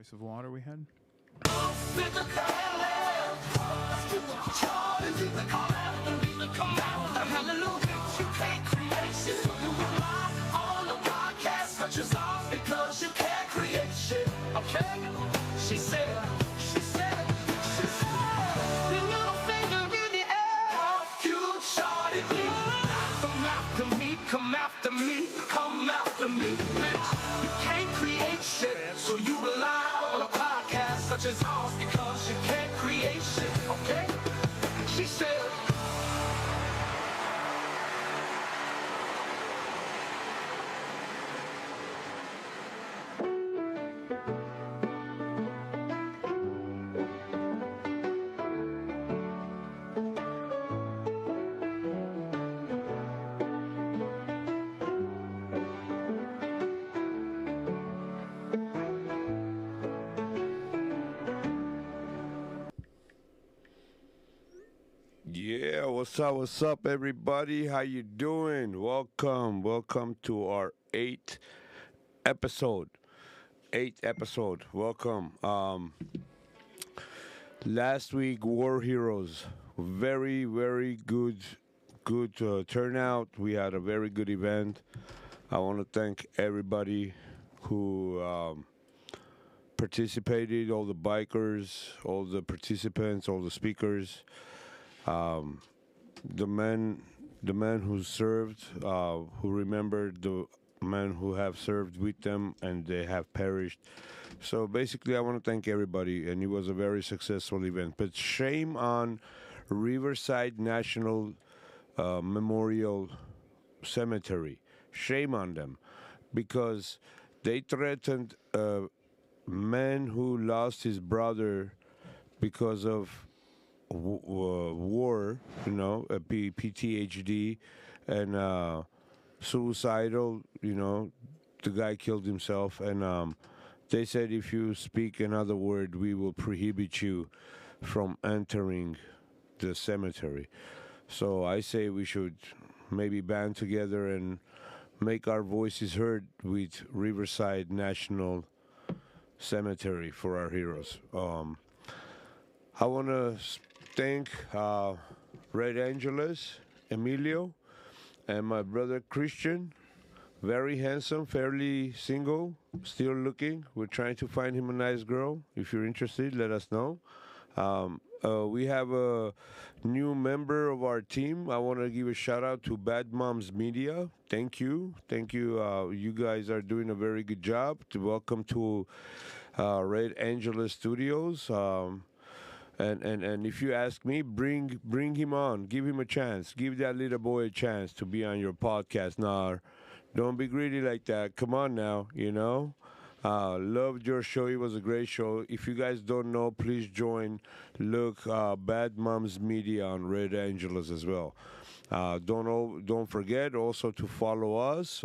choice of water we had? Come after me, come after me, bitch. You can't create shit, so you rely on a podcast such as ours because you can't create shit, okay? She said. Yeah, what's up, everybody? How you doing? Welcome to our eighth episode. Welcome. Last week, War Heroes, very good turnout. We had a very good event. I want to thank everybody who participated, all the bikers, all the participants, all the speakers. The men who served, who remembered the men who have served with them and they have perished. So basically, I want to thank everybody, and it was a very successful event. But shame on Riverside National Memorial Cemetery. Shame on them, because they threatened a man who lost his brother because of war, PTSD and suicidal. The guy killed himself, and they said if you speak another word, we will prohibit you from entering the cemetery. So I say we should maybe band together and make our voices heard with Riverside National Cemetery for our heroes. I want to thank Red Angeles, Emilio, and my brother Christian. Very handsome, fairly single, still looking. We're trying to find him a nice girl. If you're interested, let us know. We have a new member of our team. I want to give a shout out to Bad Moms Media. Thank you. You guys are doing a very good job. Welcome to Red Angeles Studios. And if you ask me, bring him on. Give him a chance. Give that little boy a chance to be on your podcast. Nah, don't be greedy like that. Come on now, Loved your show. It was a great show. If you guys don't know, please join. Look, Bad Moms Media on Red Angeles as well. Don't forget also to follow us.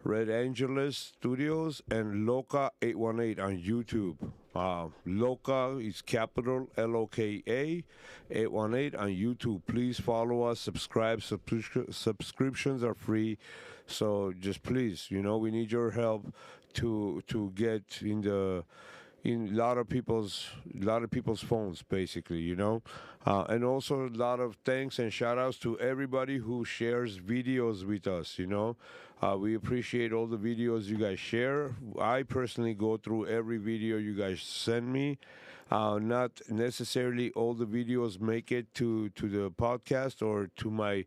Red Angeles Studios and Loka 818 on YouTube. Loka is capital Loka 818 on YouTube. Please follow us, subscribe. Subscriptions are free, so just please, we need your help to get in a lot of people's phones, basically, and also a lot of thanks and shout outs to everybody who shares videos with us. We appreciate all the videos you guys share. I personally go through every video you guys send me. Not necessarily all the videos make it to the podcast or to my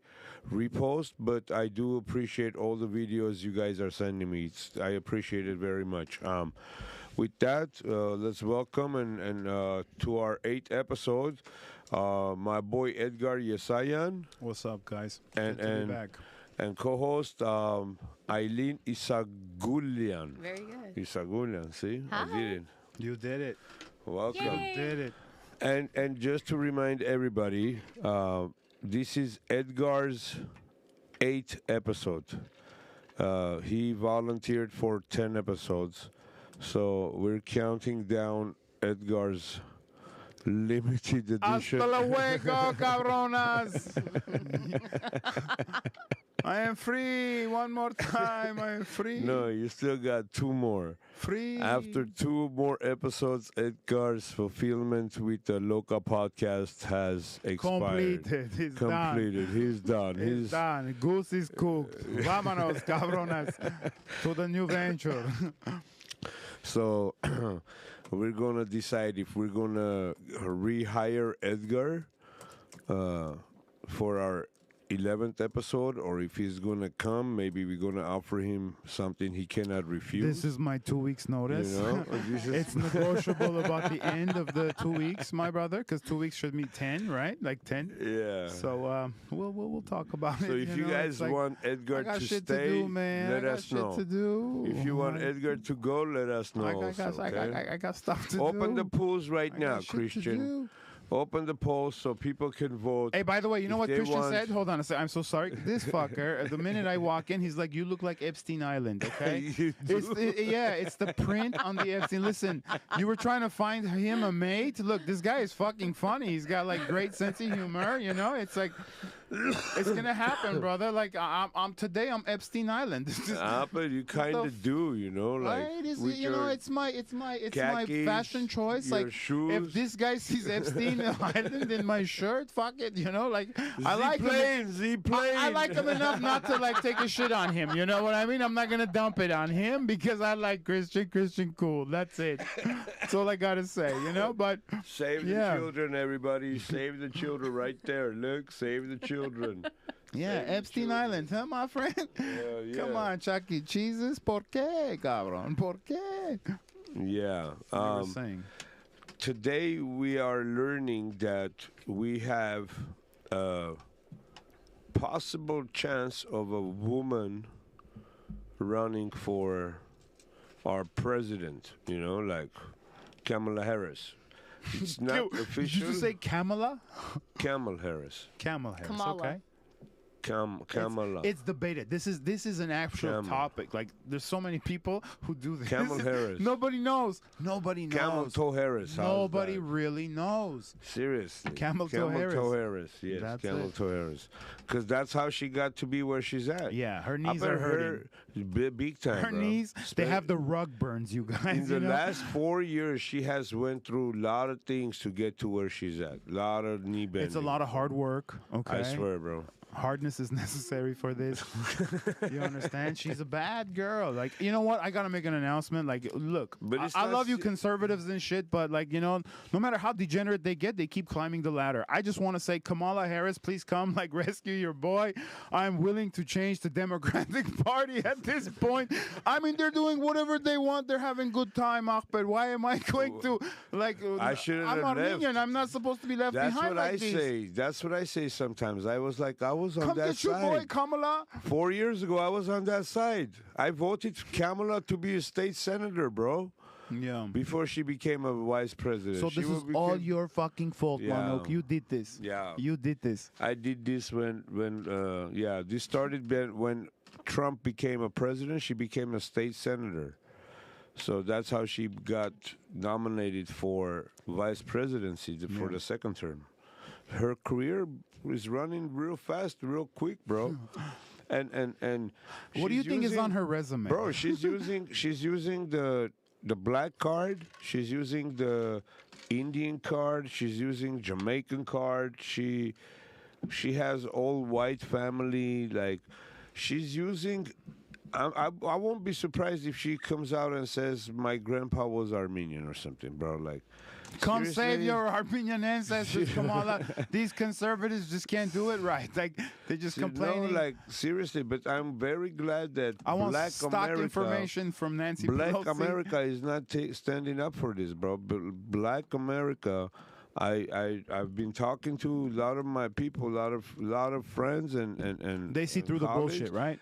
repost, but I do appreciate all the videos you guys are sending me. I appreciate it very much. With that, let's welcome and to our 8th episode, my boy Edgar Essayan. What's up, guys? And Good to be back. And co-host Eileen Isagholian. Very good. Isagholian, see? Hi. I did it. You did it. Welcome. Yay. Did it. And just to remind everybody, this is Edgar's 8th episode. He volunteered for 10 episodes. So we're counting down Edgar's limited edition. Hasta luego, cabronas. I am free. One more time. I am free. No, you still got 2 more. Free. After 2 more episodes, Edgar's fulfillment with the Loka podcast has expired. Completed. He's Completed. done. He's done. He's done. Goose is cooked. Vámonos, cabronas, to the new venture. So we're gonna decide if we're gonna rehire Edgar for our 11th episode, or if he's gonna come, maybe we're gonna offer him something he cannot refuse. This is my 2 weeks notice. You know, It's negotiable about the end of the 2 weeks, my brother, because 2 weeks should mean 10, right? Like 10. Yeah. So we'll talk about it. So if you know, guys it's like, want Edgar I got to shit stay, to do, man. let I got us shit know. to do. If you want Edgar to go, let us know. I got stuff to do. Open the polls right I now, got shit to Christian. do. Open the polls so people can vote. Hey, by the way, you know If what they Christian want- said? Hold on a second. I'm so sorry. This fucker, the minute I walk in, he's like, "You look like Epstein Island." Okay, You do? it's the print on the Epstein. Listen, you were trying to find him a mate. Look, this guy is fucking funny. He's got like great sense of humor. You know, it's like it's gonna happen, brother. Like I'm today, I'm Epstein Island. But you kind the of do, you know, like Right? Is with it, you know, your it's my khakis, fashion choice. your Like shoes. if this guy sees Epstein Island in my shirt, fuck it, you know. Like I like him. Z-plane. I like him enough not to like take a shit on him. You know what I mean? I'm not gonna dump it on him because I like Christian. Christian cool. That's it. That's all I gotta say. You know. But Save Yeah. the children, everybody. Save the children right there. Look, save the children. yeah, Save the Epstein children. Island, huh, my friend? Yeah. Come on, Chuck E. Cheeses. ¿Por qué, cabrón? ¿Por qué? Yeah. You were saying. Today we are learning that we have a possible chance of a woman running for our president, you know, like Kamala Harris. It's not Did official. you say Kamala? Kamala Harris. Kamala Harris. Kamala. Okay. Kamala. It's debated. This is an actual Camel. topic. Like there's so many people who do this. Camel Harris. Nobody knows. Nobody knows. Camel Toe Harris. how's Nobody that? really knows. Seriously. Camel Toe Harris. Toe Harris. Yes, That's Camel it. Toe Harris. Because that's how she got to be where she's at. Yeah, her Up knees at are hurting. Big time. Her bro. knees, they have the rug burns, you guys. In the you know? last 4 years, she has went through a lot of things to get to where she's at. A lot of knee bending. It's a lot of hard work. Okay. I swear, bro. Hardness is necessary for this. You understand? She's a bad girl. Like, you know what? I gotta make an announcement. Like, look, But it's I not love you se- conservatives and shit, but like, you know, no matter how degenerate they get, they keep climbing the ladder. I just want to say, Kamala Harris, please come, like, rescue your boy. I'm willing to change the Democratic Party at this point. I mean, they're doing whatever they want. They're having good time, Ahmed. Why am I going to, like, I shouldn't I'm have Armenian. left. I'm not supposed to be left That's behind what like I this. say. That's what I say sometimes. I was on Come that get your boy, side. Kamala. 4 years ago, I was on that side. I voted for Kamala to be a state senator, bro, Yeah. before she became a vice president. So She this is will all became- your fucking fault, Yeah. Manuk. You did this. Yeah. You did this. I did this when this started when Trump became a president. She became a state senator. So that's how she got nominated for vice presidency for the second term. Her career is running real fast, real quick, bro. And What do you she's think is using- on her resume? Bro, she's using the black card. She's using the Indian card. She's using Jamaican card. She has all white family. Like she's using. I won't be surprised if she comes out and says my grandpa was Armenian or something, bro. Like, Come save seriously? your Armenian ancestors, Kamala. These conservatives just can't do it right. Like they're just complaining. No, like seriously. But I'm very glad that I want Black stock America, information from Nancy Black Pelosi. America is not standing up for this, bro. Black America, I've been talking to a lot of my people, a lot of friends, and They see and through the colleagues. bullshit, right?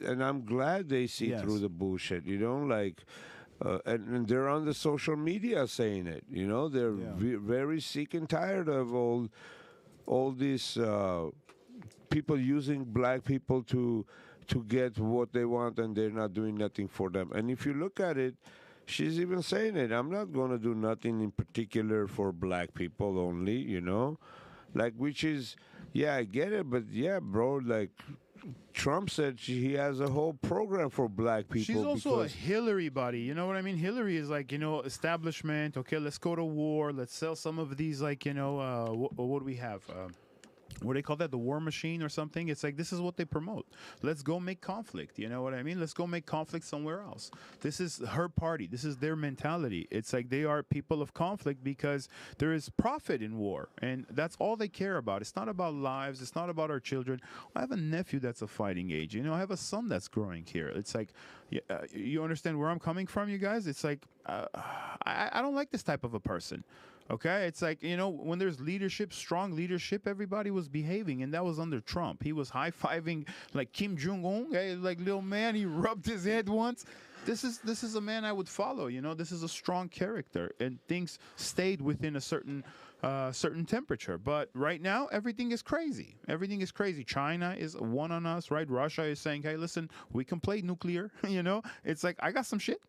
And I'm glad they see Yes. through the bullshit. You know, like. And they're on the social media saying it. You know, they're very sick and tired of all these people using black people to get what they want, and they're not doing nothing for them. And if you look at it, she's even saying it. I'm not going to do nothing in particular for black people only. You know, like which is I get it, but yeah, bro, like Trump said he has a whole program for black people. She's also a because Hillary buddy. You know what I mean? Hillary is like, establishment. Okay, let's go to war. Let's sell some of these, like, what do we have? What do they call that? The war machine or something? It's like, this is what they promote. Let's go make conflict. You know what I mean? Let's go make conflict somewhere else. This is her party. This is their mentality. It's like they are people of conflict because there is profit in war. And that's all they care about. It's not about lives. It's not about our children. I have a nephew that's a fighting age. I have a son that's growing here. It's like, you understand where I'm coming from, you guys? It's like, I don't like this type of a person. Okay, it's like, when there's leadership, strong leadership, everybody was behaving, and that was under Trump. He was high-fiving like Kim Jong-un, like little man. He rubbed his head once. This is a man I would follow. This is a strong character, and things stayed within a certain temperature. But right now, everything is crazy. Everything is crazy. China is one on us, right? Russia is saying, hey, listen, we can play nuclear. It's like, I got some shit.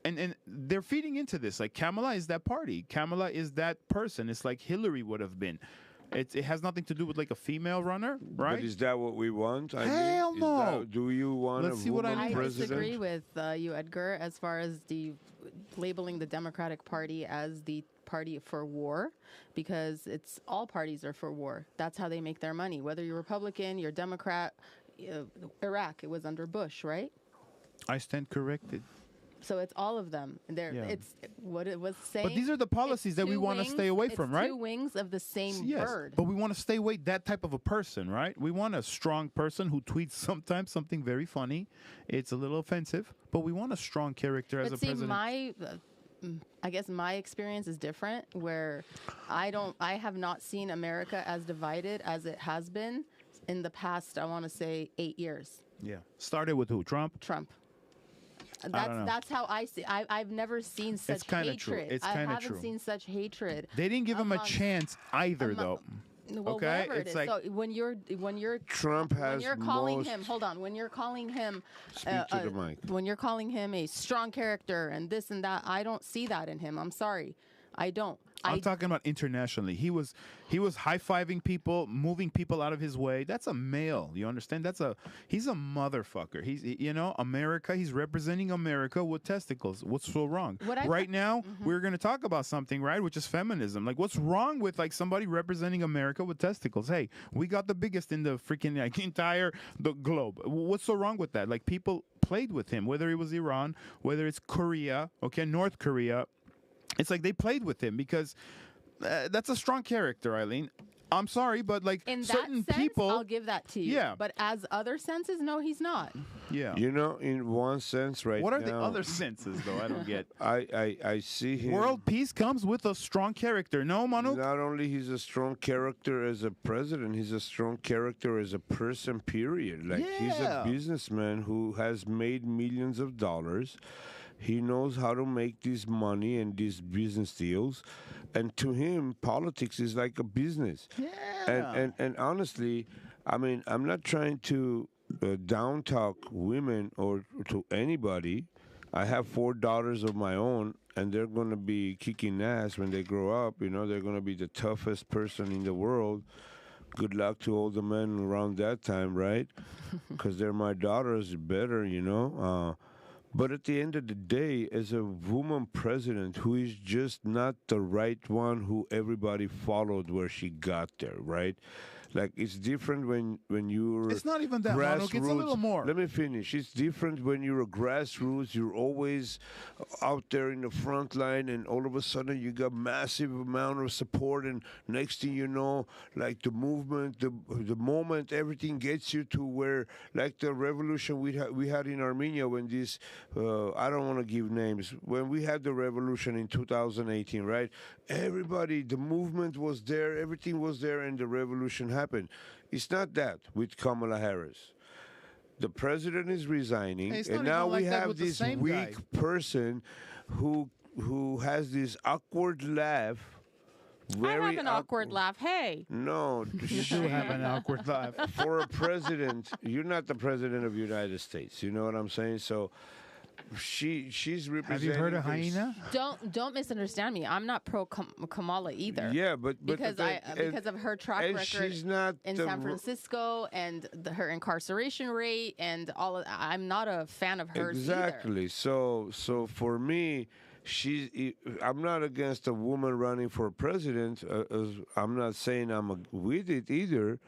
And they're feeding into this. Like, Kamala is that party. Kamala is that person. It's like Hillary would have been. It has nothing to do with like a female runner, right? But is that what we want? Hell no. Do you want Let's a see what woman I president? disagree with you, Edgar, as far as labeling the Democratic Party as the party for war, because it's all parties are for war. That's how they make their money. Whether you're Republican, you're Democrat, Iraq, it was under Bush, right? I stand corrected. So it's all of them. It's what it was saying. But these are the policies that we want to stay away from, right? Two wings of the same bird. But we want to stay away that type of a person, right? We want a strong person who tweets sometimes something very funny. It's a little offensive, but we want a strong character as a president. I guess my experience is different, where I have not seen America as divided as it has been in the past, I want to say 8 years. Yeah. Started with who? Trump? Trump. That's how I see. I've never seen such hatred. True. It's I kind of haven't true. seen such hatred. They didn't give him a chance either, though. Well, okay, whatever it's it is. like So when you're Trump has when you're calling most- him, hold on. When you're calling him, Speak to the mic. when you're calling him a strong character and this and that, I don't see that in him. I'm sorry, I don't. I'm talking about internationally. He was high-fiving people, moving people out of his way. That's a male. You understand? He's a motherfucker. He's America. He's representing America with testicles. What's so wrong? Right now, we're going to talk about something, right, which is feminism. Like, what's wrong with like somebody representing America with testicles? Hey, we got the biggest in the freaking the globe. What's so wrong with that? Like, people played with him, whether it was Iran, whether it's Korea, North Korea. It's like they played with him because that's a strong character, Eileen. I'm sorry, but like in certain that sense, people, I'll give that to you. Yeah. But as other senses, no, he's not. Yeah. In one sense, right now. What are the other senses, though? I don't get. I see him. World peace comes with a strong character. No, Manuk? Not only he's a strong character as a president, he's a strong character as a person, period. Like, he's a businessman who has made millions of dollars. He knows how to make this money and these business deals. And to him, politics is like a business. Yeah. And honestly, I mean, I'm not trying to down talk women or to anybody. I have 4 daughters of my own, and they're going to be kicking ass when they grow up. They're going to be the toughest person in the world. Good luck to all the men around that time, right? Because they're my daughters, better, But at the end of the day, as a woman president who is just not the right one who everybody followed where she got there, right? Like, it's different when you're It's not even that, Manuk. It's a little more. Let me finish. It's different when you're a grassroots. You're always out there in the front line, and all of a sudden you got massive amount of support, and next thing you know, like the movement, the moment, everything gets you to where, like the revolution we had in Armenia when this, I don't want to give names, when we had the revolution in 2018, right? Everybody, the movement was there, everything was there, and the revolution happened. It's not that with Kamala Harris. The president is resigning, Hey, it's not and now even like we that have with the this same weak guy. person who has this awkward laugh. I have an awkward laugh. Hey. No, You do have an awkward laugh. for a president, you're not the president of the United States. You know what I'm saying? So she's representing. Have you heard of this- hyena? Don't misunderstand me. I'm not pro Kamala either. Yeah, but because of her track and record she's not in the San Francisco and her incarceration rate and all of. I'm not a fan of hers exactly. either. So for me, I'm not against a woman running for president. I'm not saying I'm with it either.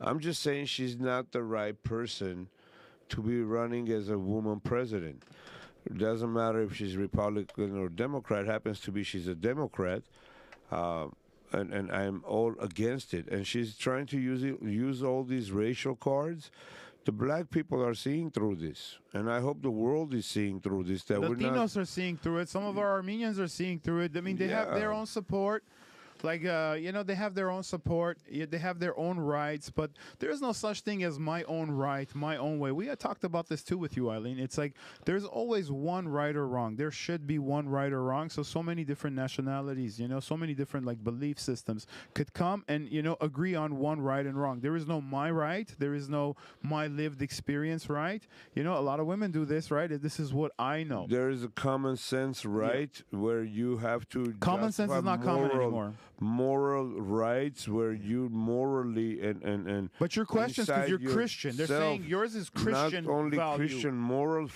I'm just saying she's not the right person to be running as a woman president. It doesn't matter if she's Republican or Democrat. Happens to be she's a Democrat, and I'm all against it. And she's trying to use all these racial cards. The black people are seeing through this, and I hope the world is seeing through this. That Latinos are seeing through it. Some of our Armenians are seeing through it. I mean, they have their own support. Like, they have their own support. They have their own rights. But there is no such thing as my own right, my own way. We had talked about this, too, with you, Eileen. It's like there's always one right or wrong. There should be one right or wrong. So many different nationalities, so many different, like, belief systems could come and, agree on one right and wrong. There is no my right. There is no my lived experience right. A lot of women do this, right? This is what I know. There is a common sense right where you have to. Common sense is not common anymore. Moral rights where you morally and. But your question is because you're Christian. They're saying yours is Christian not only value. Christian moral,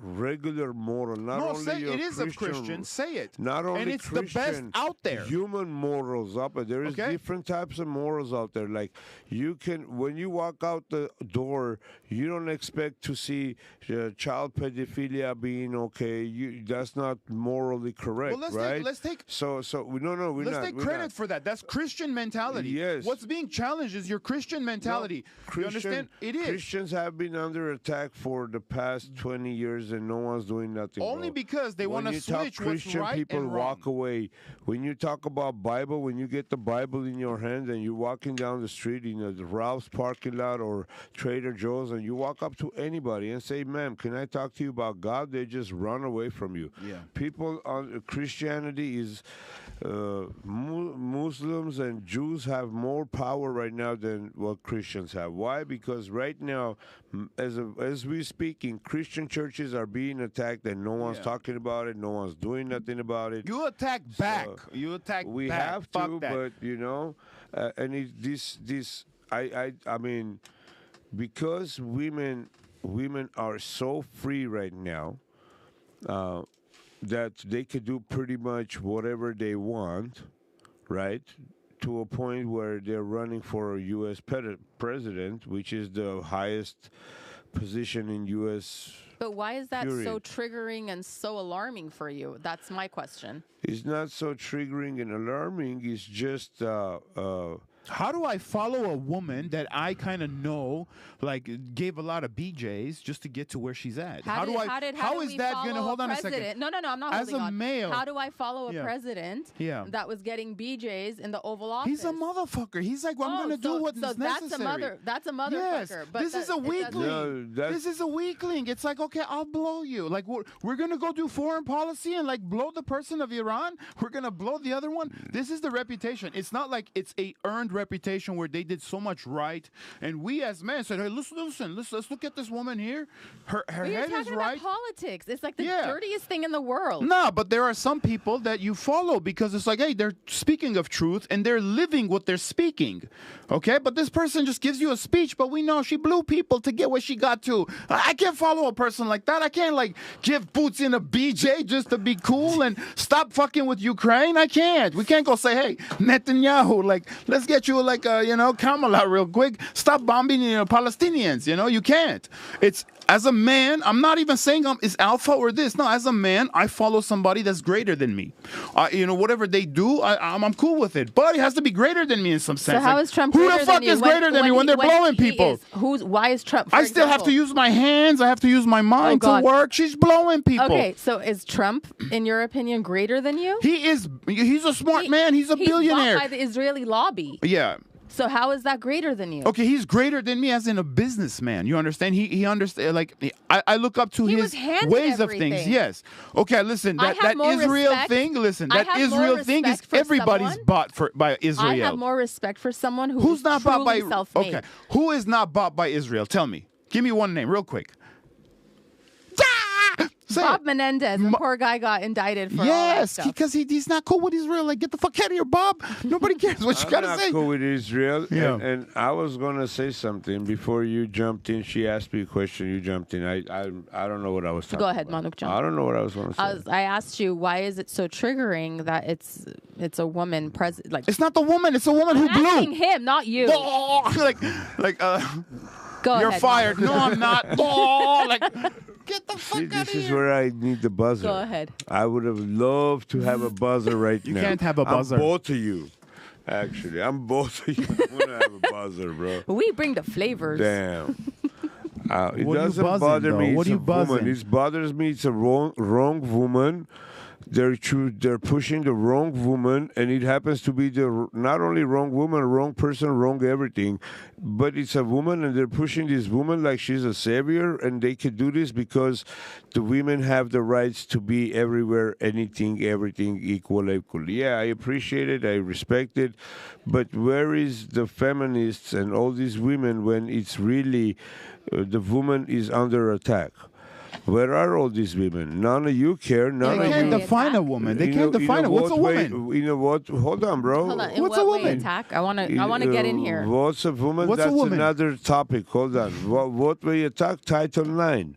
regular moral. Not only say your it is of Christian. Say it. Not only and it's Christian, the best out there. Human morals up there. There is different types of morals out there. Like when you walk out the door, you don't expect to see child pedophilia being okay. That's not morally correct, right? Let's take. We're Let's take credit for that. That's Christian mentality. Yes. What's being challenged is your Christian mentality. You understand? It is. Christians have been under attack for the past 20 years, and no one's doing nothing. Only because they want to switch Christian what's right people and walk wrong. away. When you talk about Bible, when you get the Bible in your hand and you're walking down the street in the Ralph's parking lot or Trader Joe's, and you walk up to anybody and say, "Ma'am, can I talk to you about God?" They just run away from you. Yeah. People on Christianity is. Muslims and Jews have more power right now than what Christians have. Why? Because right now, as we're speaking, Christian churches are being attacked and no one's talking about it. No one's doing nothing about it. You attack back. You attack we back. have Fuck to, that. but I mean, because women are so free right now. That they could do pretty much whatever they want, right? To a point where they're running for a U.S. president, which is the highest position in U.S. But why is that so triggering and so alarming for you? That's my question. It's not so triggering and alarming. It's just how do I follow a woman that I kind of know, like, gave a lot of BJs just to get to where she's at? How is that going to hold on a second? No, I'm not. As holding a on. male, how do I follow a president that was getting BJs in the Oval Office? He's a motherfucker. He's like, well, I'm going to do what is necessary. That's a motherfucker. Yes, but this is a weakling. This is a weakling. It's like, okay, I'll blow you. Like, we're going to go do foreign policy and, like, blow the person of Iran. We're going to blow the other one. This is the reputation. It's not like it's a earned reputation where they did so much right, and we as men said, "Hey, listen, let's look at this woman here. Her head is right." About politics. It's like the dirtiest thing in the world. No, but there are some people that you follow because it's like, hey, they're speaking of truth and they're living what they're speaking. Okay, but this person just gives you a speech, but we know she blew people to get where she got to. I can't follow a person like that. I can't like give Putin in a BJ just to be cool and stop fucking with Ukraine. I can't. We can't go say, hey, Netanyahu, like, let's get you like Kamala real quick. Stop bombing Palestinians. You can't. It's as a man, I'm not even saying is alpha or this. No, as a man, I follow somebody that's greater than me. Whatever they do, I'm cool with it. But it has to be greater than me in some sense. So how is Trump? Who the fuck is greater than me when they're blowing people? Why is Trump? I still have to use my hands. I have to use my mind to work. She's blowing people. Okay, so is Trump, in your opinion, greater than you? He is. He's a smart man. He's a billionaire. He's bought by the Israeli lobby. Yeah. So how is that greater than you? Okay, he's greater than me as in a businessman. You understand? He understands. Like I look up to his ways of things. Yes. Okay, listen. That Israel thing. Listen, that Israel thing is everybody's bought by Israel. I have more respect for someone who's not bought by. Self-made. Okay, who is not bought by Israel? Tell me. Give me one name, real quick. Say Bob it. Menendez, the poor guy got indicted for all that Yes, stuff. because he's not cool with Israel. Like, get the fuck out of here, Bob. Nobody cares what you I'm gotta not say. cool with Israel. Yeah. And I was gonna say something before you jumped in. She asked me a question. You jumped in. I don't know what I was talking. Go ahead, about. Manuk, jump. I don't know what I was gonna say. I asked you, why is it so triggering that it's a woman president? Like, It's not the woman. It's the woman who I'm asking blew. him, not you. Oh, like Go you're ahead, fired. Manuk. No, I'm not. Oh, like, get the fuck See, out this of is here. where I need the buzzer. Go ahead. I would have loved to have a buzzer right You now. can't have a buzzer. I'm both of you. Actually, I'm both of you. I want to have a buzzer, bro. We bring the flavors. Damn. It What are you doesn't buzzing, bother though? me. What It's are a you buzzing? woman. It bothers me. It's a wrong woman. They're pushing the wrong woman, and it happens to be not only wrong woman, wrong person, wrong everything, but it's a woman, and they're pushing this woman like she's a savior, and they can do this because the women have the rights to be everywhere, anything, everything, equally. Yeah, I appreciate it, I respect it, but where is the feminists and all these women when it's really the woman is under attack? Where are all these women? None of you care. None They of can't you. define a woman. They You can't know- define it. you know What's a what way- woman? You know what? Hold on, bro. Hold on. In What's what a way woman? attack? I want to get in here. What's a woman? What's a That's woman? another topic. Hold on. What way attack? Title 9.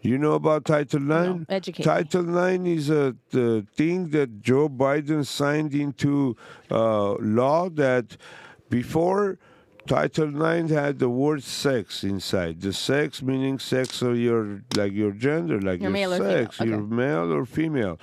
You know about Title 9? educate me. Title 9 is the thing that Joe Biden signed into law that before Title 9 had the word sex inside. The sex meaning sex of your gender, like Your your male or female, sex, your okay. male or female.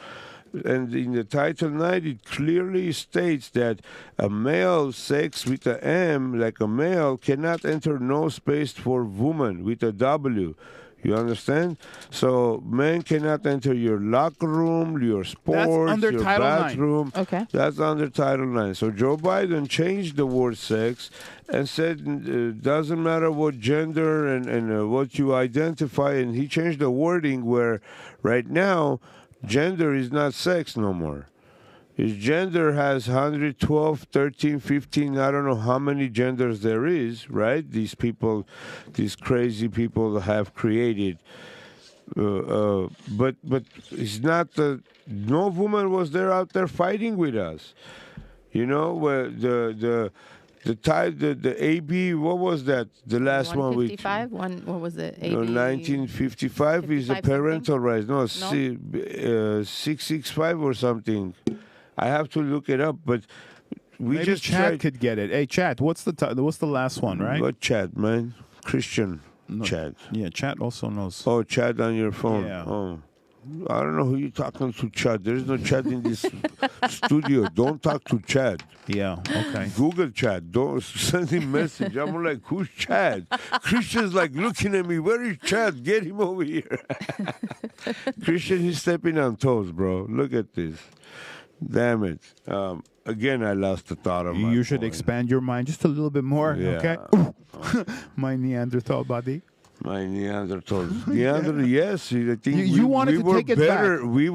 And in the Title 9, it clearly states that a male sex with a M, like a male, cannot enter no space for woman with a W. You understand? So men cannot enter your locker room, your sports, under your Title IX. bathroom. Okay. That's under Title 9. So Joe Biden changed the word sex and said doesn't matter what gender and what you identify. And he changed the wording where right now gender is not sex no more. His gender has 112, 13, 15, I don't know how many genders there is, right? These people, these crazy people have created. But it's not, no woman was there out there fighting with us. You know, where the AB, what was that? The last one we 155? What was it? no, 1955 is the 55 parental rights. No, No? 665 or something. I have to look it up, but we Maybe just Chad tried. could get it. Hey, Chad, what's the last one, right? What Chad, man? Christian Chad. Yeah, Chad also knows. Oh, Chad on your phone. Yeah. Oh. I don't know who you're talking to, Chad. There's no Chad in this studio. Don't talk to Chad. Yeah, okay. Google Chad. Don't send him message. I'm like, who's Chad? Christian's like looking at me. Where is Chad? Get him over here. Christian, he's stepping on toes, bro. Look at this. Damn it. Again, I lost the thought of my You should point. expand your mind just a little bit more, Yeah. okay? My Neanderthal body. My Neanderthals. Yes, I think You wanted we to were take it better. back. We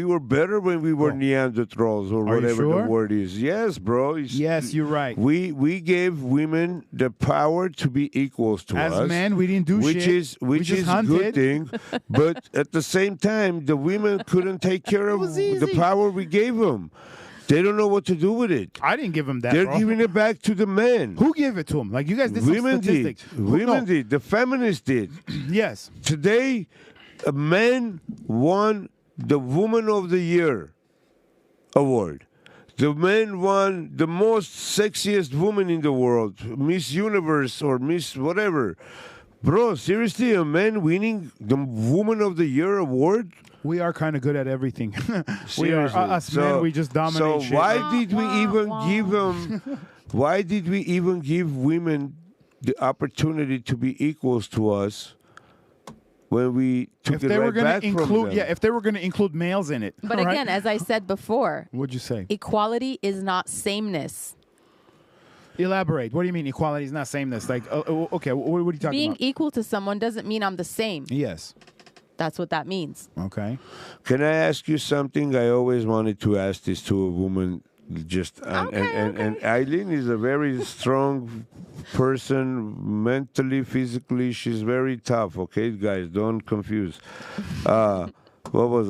were better when we were Oh. Neanderthals or Are you whatever sure? the word is. Yes, bro. Yes, you're right. We gave women the power to be equals to As us. men, we didn't do which shit. is We which just is a hunted. good thing, but at the same time, the women couldn't take care of was the easy. power we gave them. They don't know what to do with it. I didn't give him that, They're bro. giving it back to the men. Who gave it to him? Like, you guys did some Women did. statistics. Women did. The feminists did. Yes. Today, a man won the Woman of the Year award. The man won the most sexiest woman in the world, Miss Universe or Miss whatever. Bro, seriously, a man winning the Woman of the Year award? We are kind of good at everything. we are Seriously. us men. We just dominate So shit. why did we even give them? Why did we even give women the opportunity to be equals to us when we took if it they were right gonna back from include, them? yeah, if they were gonna include males in it. But all right? again, as I said before, What'd you say? equality is not sameness. Elaborate. What do you mean equality is not sameness? Like, okay, what are you talking Being about? equal to someone doesn't mean I'm the same. Yes. That's what that means. Okay. Can I ask you something? I always wanted to ask this to a woman. Just and Eileen is a very strong person, mentally, physically. She's very tough. Okay, guys, don't confuse. What was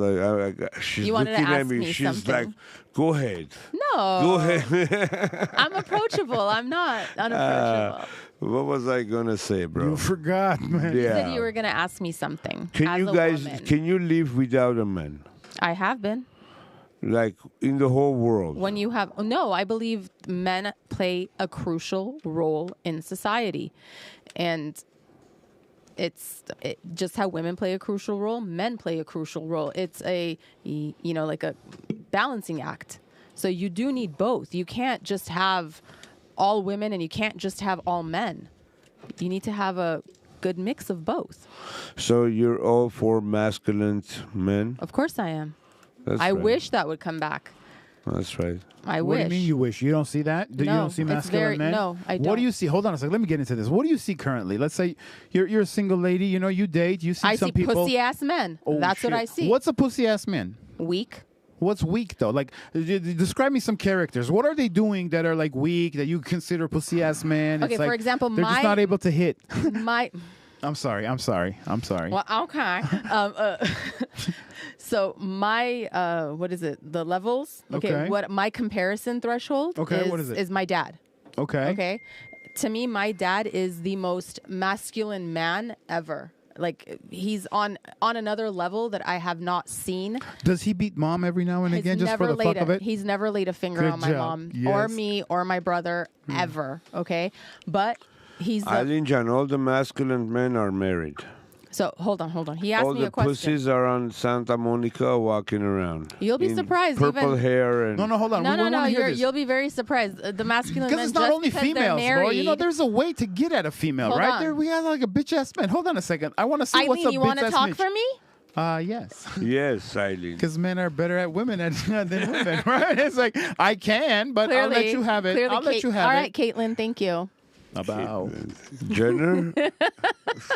she's You wanted to looking at ask me. me She's something. like, go ahead. No. Go ahead. I'm approachable. I'm not unapproachable. What was I going to say, bro? You forgot, man. You Yeah. said you were going to ask me something. Can as you a guys, woman. can you live without a man? I have been. Like in the whole world? When you have no, I believe men play a crucial role in society, and it's just how women play a crucial role. Men play a crucial role. It's like a balancing act. So you do need both. You can't just have all women and you can't just have all men. You need to have a good mix of both. So you're all for masculine men? Of course I am. That's I right. wish that would come back. That's right. I What wish. do you mean you wish? You don't see that? You No, don't see it's masculine men? no, I What do don't. you see? Hold on a second. Let me get into this. What do you see currently? Let's say you're a single lady. You know, you date. You see I some see people. pussy ass men. Oh, That's what shit. I see. What's a pussy ass man? Weak? What's weak though? Like, describe me some characters. What are they doing that are like weak that you consider pussy ass man? Okay, It's like for example, they're just my- not able to hit. My I'm sorry. well, okay. So my what is it? The levels. Okay. What my comparison threshold? Okay, what is it? Is my dad. Okay. Okay. To me, my dad is the most masculine man ever. Like he's on another level that I have not seen. Does he beat mom every now and again just for the fuck of it? He's never laid a finger Good on my job. mom or Yes. me or my brother ever. Okay, but he's the, Eileen Jan, all the masculine men are married. so hold on. He asked All me the a question. pussies are on Santa Monica walking around. You'll be in surprised, Purple even- hair and No, hold on. No, we no, wanna no. hear this. You'll be very surprised. The masculine Because men, it's not just only because they're females, bro. You know, married- there's a way to get at a female, Hold right? on. There, we have like a bitch ass man. Hold on a second. I want to see what's Eileen, a you bitch want to ass talk Mitch. for me? Yes. yes, Eileen. Because men are better at women than women, right? It's like I can, but I'll let you have it. I'll let you have All it. right, Caitlin, thank you. About Jenner,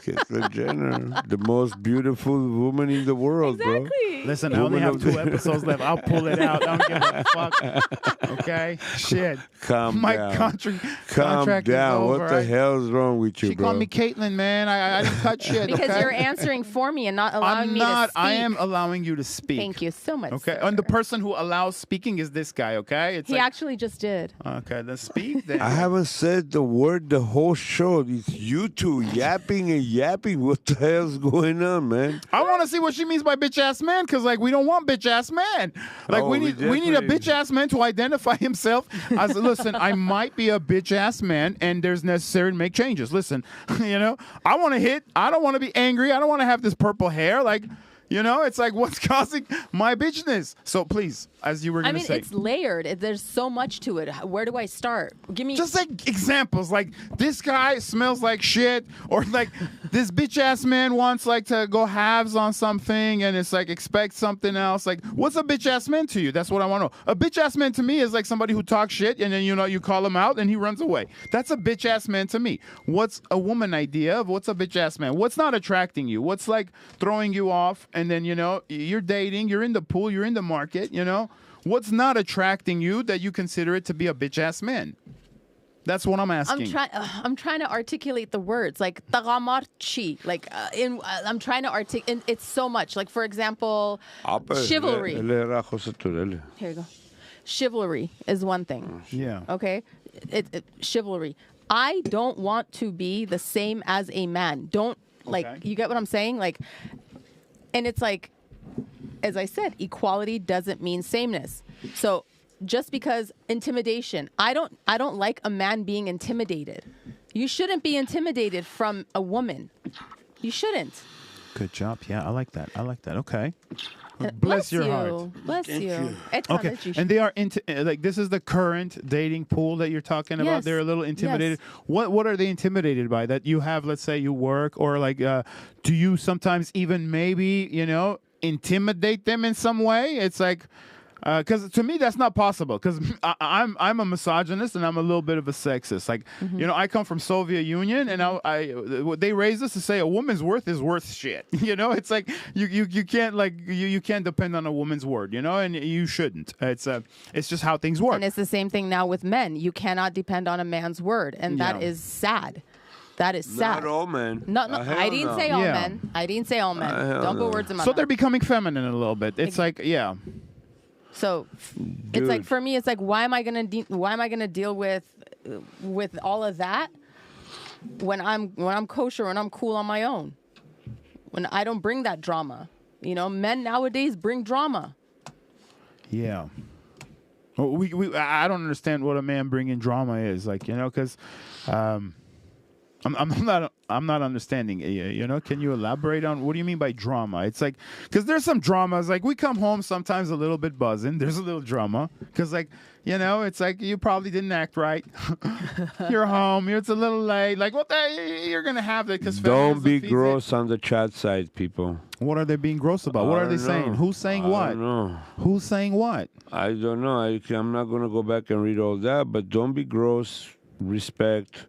Caitlyn Jenner, the most beautiful woman in the world, bro. listen, I only Woman have of 2 the- episodes left. I'll pull it out. I don't give a fuck. Okay, shit. Calm My down. contract Calm is down. over. What the hell's wrong with you, She bro? called me Caitlin, man. I didn't cut shit. Because okay? you're answering for me and not allowing I'm me not. to speak. I am allowing you to speak. Thank you so much. Okay, sir. and the person who allows speaking is this guy. Okay, it's He like, actually just did. okay. Then speak. Then. I haven't said the word the whole show. It's you two yapping and yapping. What the hell's going on, man? I want to see what she means by bitch ass man, because like we don't want bitch ass man. Like Oh, we we need a definitely- bitch ass man to identify himself as. Listen, I might be a bitch ass man, and there's necessary to make changes. Listen, you know, I want to hit. I don't want to be angry. I don't want to have this purple hair. Like, you know, it's like what's causing my bitchness. So please, as you were I gonna mean, say. it's layered. There's so much to it. Where do I start? Give me. Just like examples, like this guy smells like shit, or like this bitch ass man wants like to go halves on something, and it's like expect something else. Like, what's a bitch ass man to you? That's what I want to know. A bitch ass man to me is like somebody who talks shit, and then you know you call him out, and he runs away. That's a bitch ass man to me. What's a woman idea of what's a bitch ass man? What's not attracting you? What's like throwing you off, and then you know you're dating, you're in the pool, you're in the market, you know. What's not attracting you that you consider it to be a bitch ass man? That's what I'm asking. I'm trying to articulate the words like tagamarchi. Like I'm trying to articulate. It's so much. Like for example, chivalry. Here you go. Chivalry is one thing. Yeah. Okay, chivalry. I don't want to be the same as a man. Don't like. Okay. You get what I'm saying? Like, and it's like, as I said, equality doesn't mean sameness. So just because intimidation, I don't like a man being intimidated. You shouldn't be intimidated from a woman. You shouldn't. Good job. Yeah, I like that. I like that. Okay. And Bless your you. heart. Bless you. Okay. And they are into like this is the current dating pool that you're talking about. Yes. They're a little intimidated. Yes. What are they intimidated by? That you have, let's say you work, or like do you sometimes even maybe, you know, intimidate them in some way? It's like because to me that's not possible, because I'm a misogynist and I'm a little bit of a sexist. Like you know, I come from Soviet Union, and they raised us to say a woman's worth is worth shit. You know, it's like you can't like you can't depend on a woman's word. You know, and you shouldn't. It's just how things work. And it's the same thing now with men. You cannot depend on a man's word, and that Yeah. is sad. That is sad. Not all men. No, Hell I didn't no. say all Yeah. men. I didn't say all men. Hell Don't no. put words in my So mouth. they're becoming feminine a little bit. It's like, yeah. So it's like Dude. for me, it's like why am I gonna deal with all of that when I'm kosher and I'm cool on my own, when I don't bring that drama. You know, men nowadays bring drama. Yeah. Well, I don't understand what a man bringing drama is, like, you know, because I'm not understanding. You know, can you elaborate on what do you mean by drama? It's like because there's some dramas. Like we come home sometimes a little bit buzzing. There's a little drama because, like, you know, it's like you probably didn't act right. You're home. It's a little late. Like what you're gonna have that because Don't be gross on the chat side, people. What are they being gross about? What I are they don't saying? know. Who's saying I what? don't know. Who's saying what? I don't know. I'm not going to go back and read all that, but don't be gross. Respect.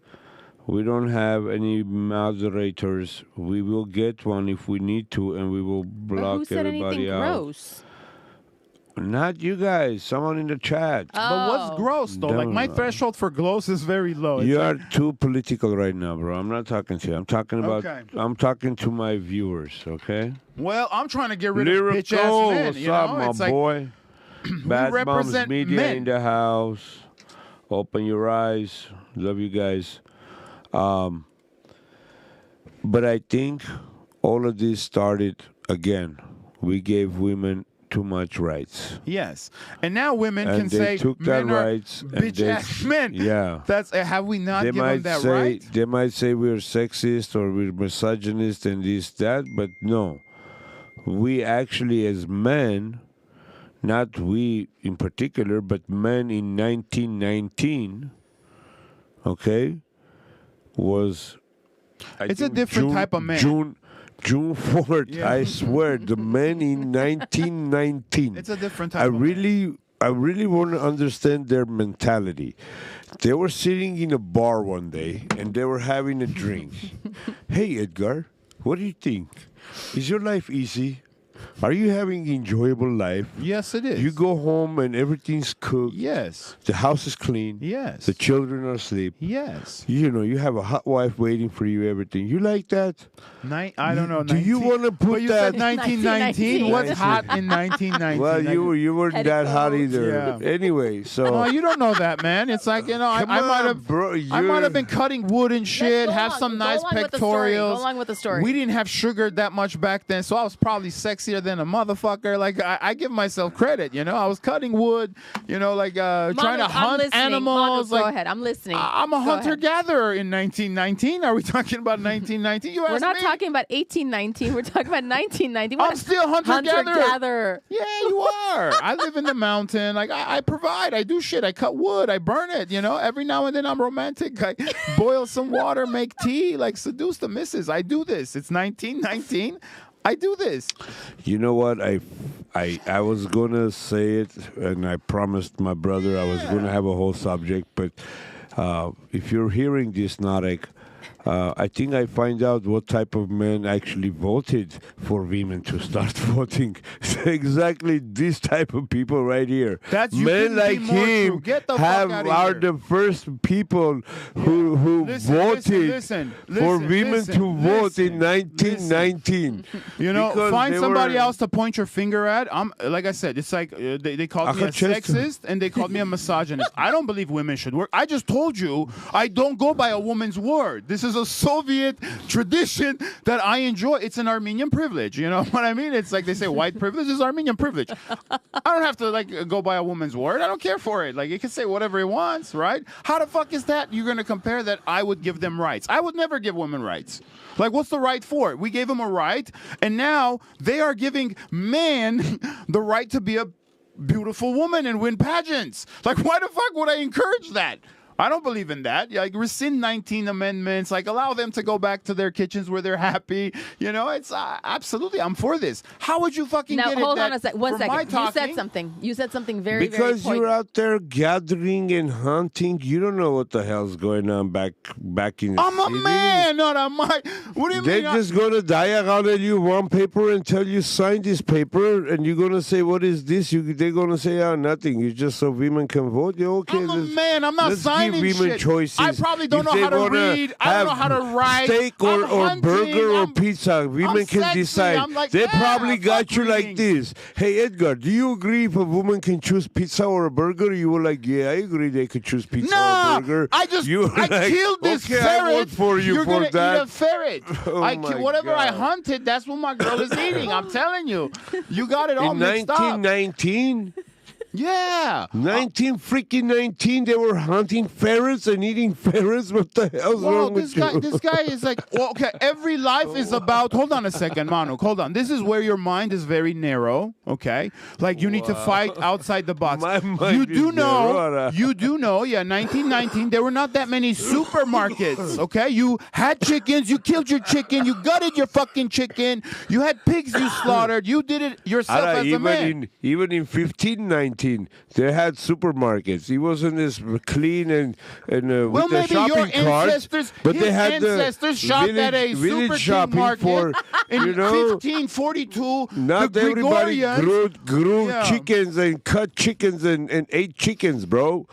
We don't have any moderators. We will get one if we need to, and we will But block who said everybody anything out. gross? Not you guys. Someone in the chat. But what's Oh. gross though? Like my Don't know. threshold for gross is very low. It's You like- are too political right now, bro. I'm not talking to you. I'm talking about. Okay. I'm talking to my viewers. Okay. well, I'm trying to get rid of bitch ass Lyrical, men. what's You up, know, my it's like boy? Bad Moms represent Media men. in the house. Open your eyes. Love you guys. But I think all of this started again. We gave women too much rights. yes, and now women And can they say took that men are rights and bitch they- ass men. Yeah. That's have we not They given might that say right? they might say we're sexist or we're misogynist and this that, but no, we actually as men, not we in particular, but men in 1919, okay, was I It's a think different type of man. June 4th, Yeah. I swear, the men in 1919. It's a different type. I of man. really want to understand their mentality. They were sitting in a bar one day and they were having a drink. Hey, Edgar, what do you think? Is your life easy? Are you having enjoyable life? Yes, it is. You go home and everything's cooked. Yes. The house is clean. Yes. The children are asleep. Yes. You know, you have a hot wife waiting for you, everything. You like that? I don't know. Do you 19 wanna put But you that- said 1919. What's 1919. hot in 1919? Well, Like- you weren't Petty that hot clothes. either. Yeah. Anyway, so. No, you don't know that, man. It's like, you know, I Come might on, have bro, I might you're- have been cutting wood and shit, go have on, some go nice along with the story, go pectorials. along with the story. We didn't have sugar that much back then, so I was probably sexier than a motherfucker. Like I give myself credit, you know. I was cutting wood, you know, like trying to Manuk, I'm hunt listening. animals. Manuk, like, go ahead. I'm listening. I'm a Go ahead. hunter-gatherer in 1919. Are we talking about 1919? You We're asked not me. talking about 1819. We're talking about 1990. I'm still hunter-gatherer. Hunter-gatherer. Yeah, you are. I live in the mountain. Like I provide. I do shit. I cut wood. I burn it. You know. Every now and then I'm romantic. I boil some water, make tea, like seduce the missus. I do this. It's 1919. I do this. You know what? I was gonna say it, and I promised my brother I was gonna have a whole subject. But if you're hearing this, Narek, I think I find out what type of men actually voted for women to start voting. Exactly this type of people right here. That's- you men couldn't be like more him true. Get the fuck have outta are here. the first people who Listen, voted listen, for listen, women listen, to vote in listen, 1919. You know, Because find they somebody were- else to point your finger at. I'm like I said, it's like they called me a Manchester. sexist and they called me a misogynist. I don't believe women should work. I just told you I don't go by a woman's word. This is a Soviet tradition that I enjoy. It's an Armenian privilege. You know what I mean? It's like they say white privilege is Armenian privilege. I don't have to like go by a woman's word. I don't care for it. Like he can say whatever he wants, right? How the fuck is that? You're gonna compare that? I would give them rights. I would never give women rights. Like, what's the right for? We gave them a right, and now they are giving men the right to be a beautiful woman and win pageants. Like, why the fuck would I encourage that? I don't believe in that. Like, rescind 19 amendments. Like, allow them to go back to their kitchens where they're happy. You know, it's absolutely, I'm for this. How would you fucking Now, get it hold on that a second. One from my second. You said talking- something. You said something very, Because very you're poignant. out there gathering and hunting, you don't know what the hell's going on back in the I'm a city. man, not a my. What do you They mean? just go to diagonal you one paper and tell you sign this paper, and you're gonna say what is this? They're gonna say nothing. It's just so women can vote. Yeah, okay. I'm a man. I'm not let's signing give in women shit. choices. I probably don't If know they how to wanna read. I don't know how to have write. Steak I'm or hunting, burger or I'm- pizza. Women can sexy. decide. I'm like, They yeah, probably got fuck you like reading. this. Hey, Edgar, do you agree if a woman can choose pizza or a burger? You were like, yeah, I agree they could choose pizza or Nah, a burger. I just You were I like, killed this okay, ferret. I vote for you You're for gonna that. eat a ferret. Oh my Whatever I God. hunted, that's what my girl is eating. I'm telling you. You got it all In mixed up. 1919, Yeah. 19, they were hunting ferrets and eating ferrets. What the hell's Well, wrong with you? this guy is like, well, okay, every life is about, hold on a second, Manuk, hold on. This is where your mind is very narrow, okay? Like, you need to fight outside the box. My mind You is do know, narrow. you do know, yeah, 1919, there were not that many supermarkets, okay? You had chickens, you killed your chicken, you gutted your fucking chicken, you had pigs you slaughtered, you did it yourself as a man. Even in 1519, they had supermarkets. It wasn't as clean and Well, with the maybe your shopping carts, ancestors, but his they had ancestors the shopped at a village super king shopping market for, in you know, 1542. not the everybody Grigorians, grew Yeah. chickens and cut chickens and ate chickens, bro.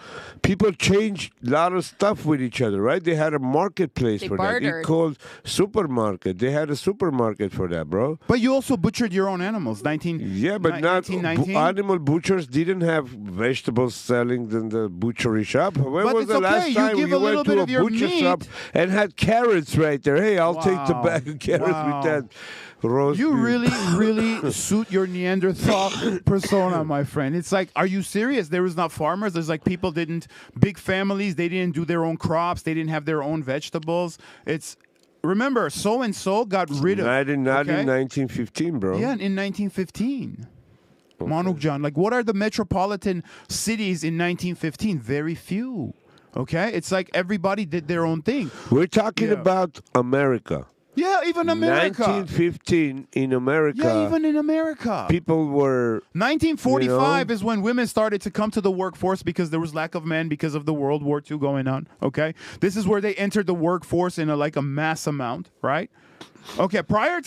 People changed a lot of stuff with each other, right? They had a marketplace They for that. bartered. It called supermarket. They had a supermarket for that, bro. But you also butchered your own animals. Yeah, but not 1919. animal butchers didn't have vegetables selling in the butchery shop. When But was it's the last okay, you time give you a little went bit to a of your butcher shop meat. and had carrots right there? Hey, I'll take the Wow. bag of carrots Wow. with that roast You beef. really, really suit your Neanderthal persona, my friend. It's like, are you serious? There was not farmers. There's like people didn't, big families, they didn't do their own crops. They didn't have their own vegetables. It's, remember, so-and-so got rid of. Not in okay? 1915, bro. Yeah, in 1915. Manuk John, like what are the metropolitan cities in 1915? Very few. Okay? It's like everybody did their own thing. We're talking Yeah. about America. Yeah, even America. 1915 in America. Yeah, even in America. people were 1945 is when women started to come to the workforce because there was lack of men because of the World War II going on. Okay, this is where they entered the workforce in a mass amount, right? Okay, prior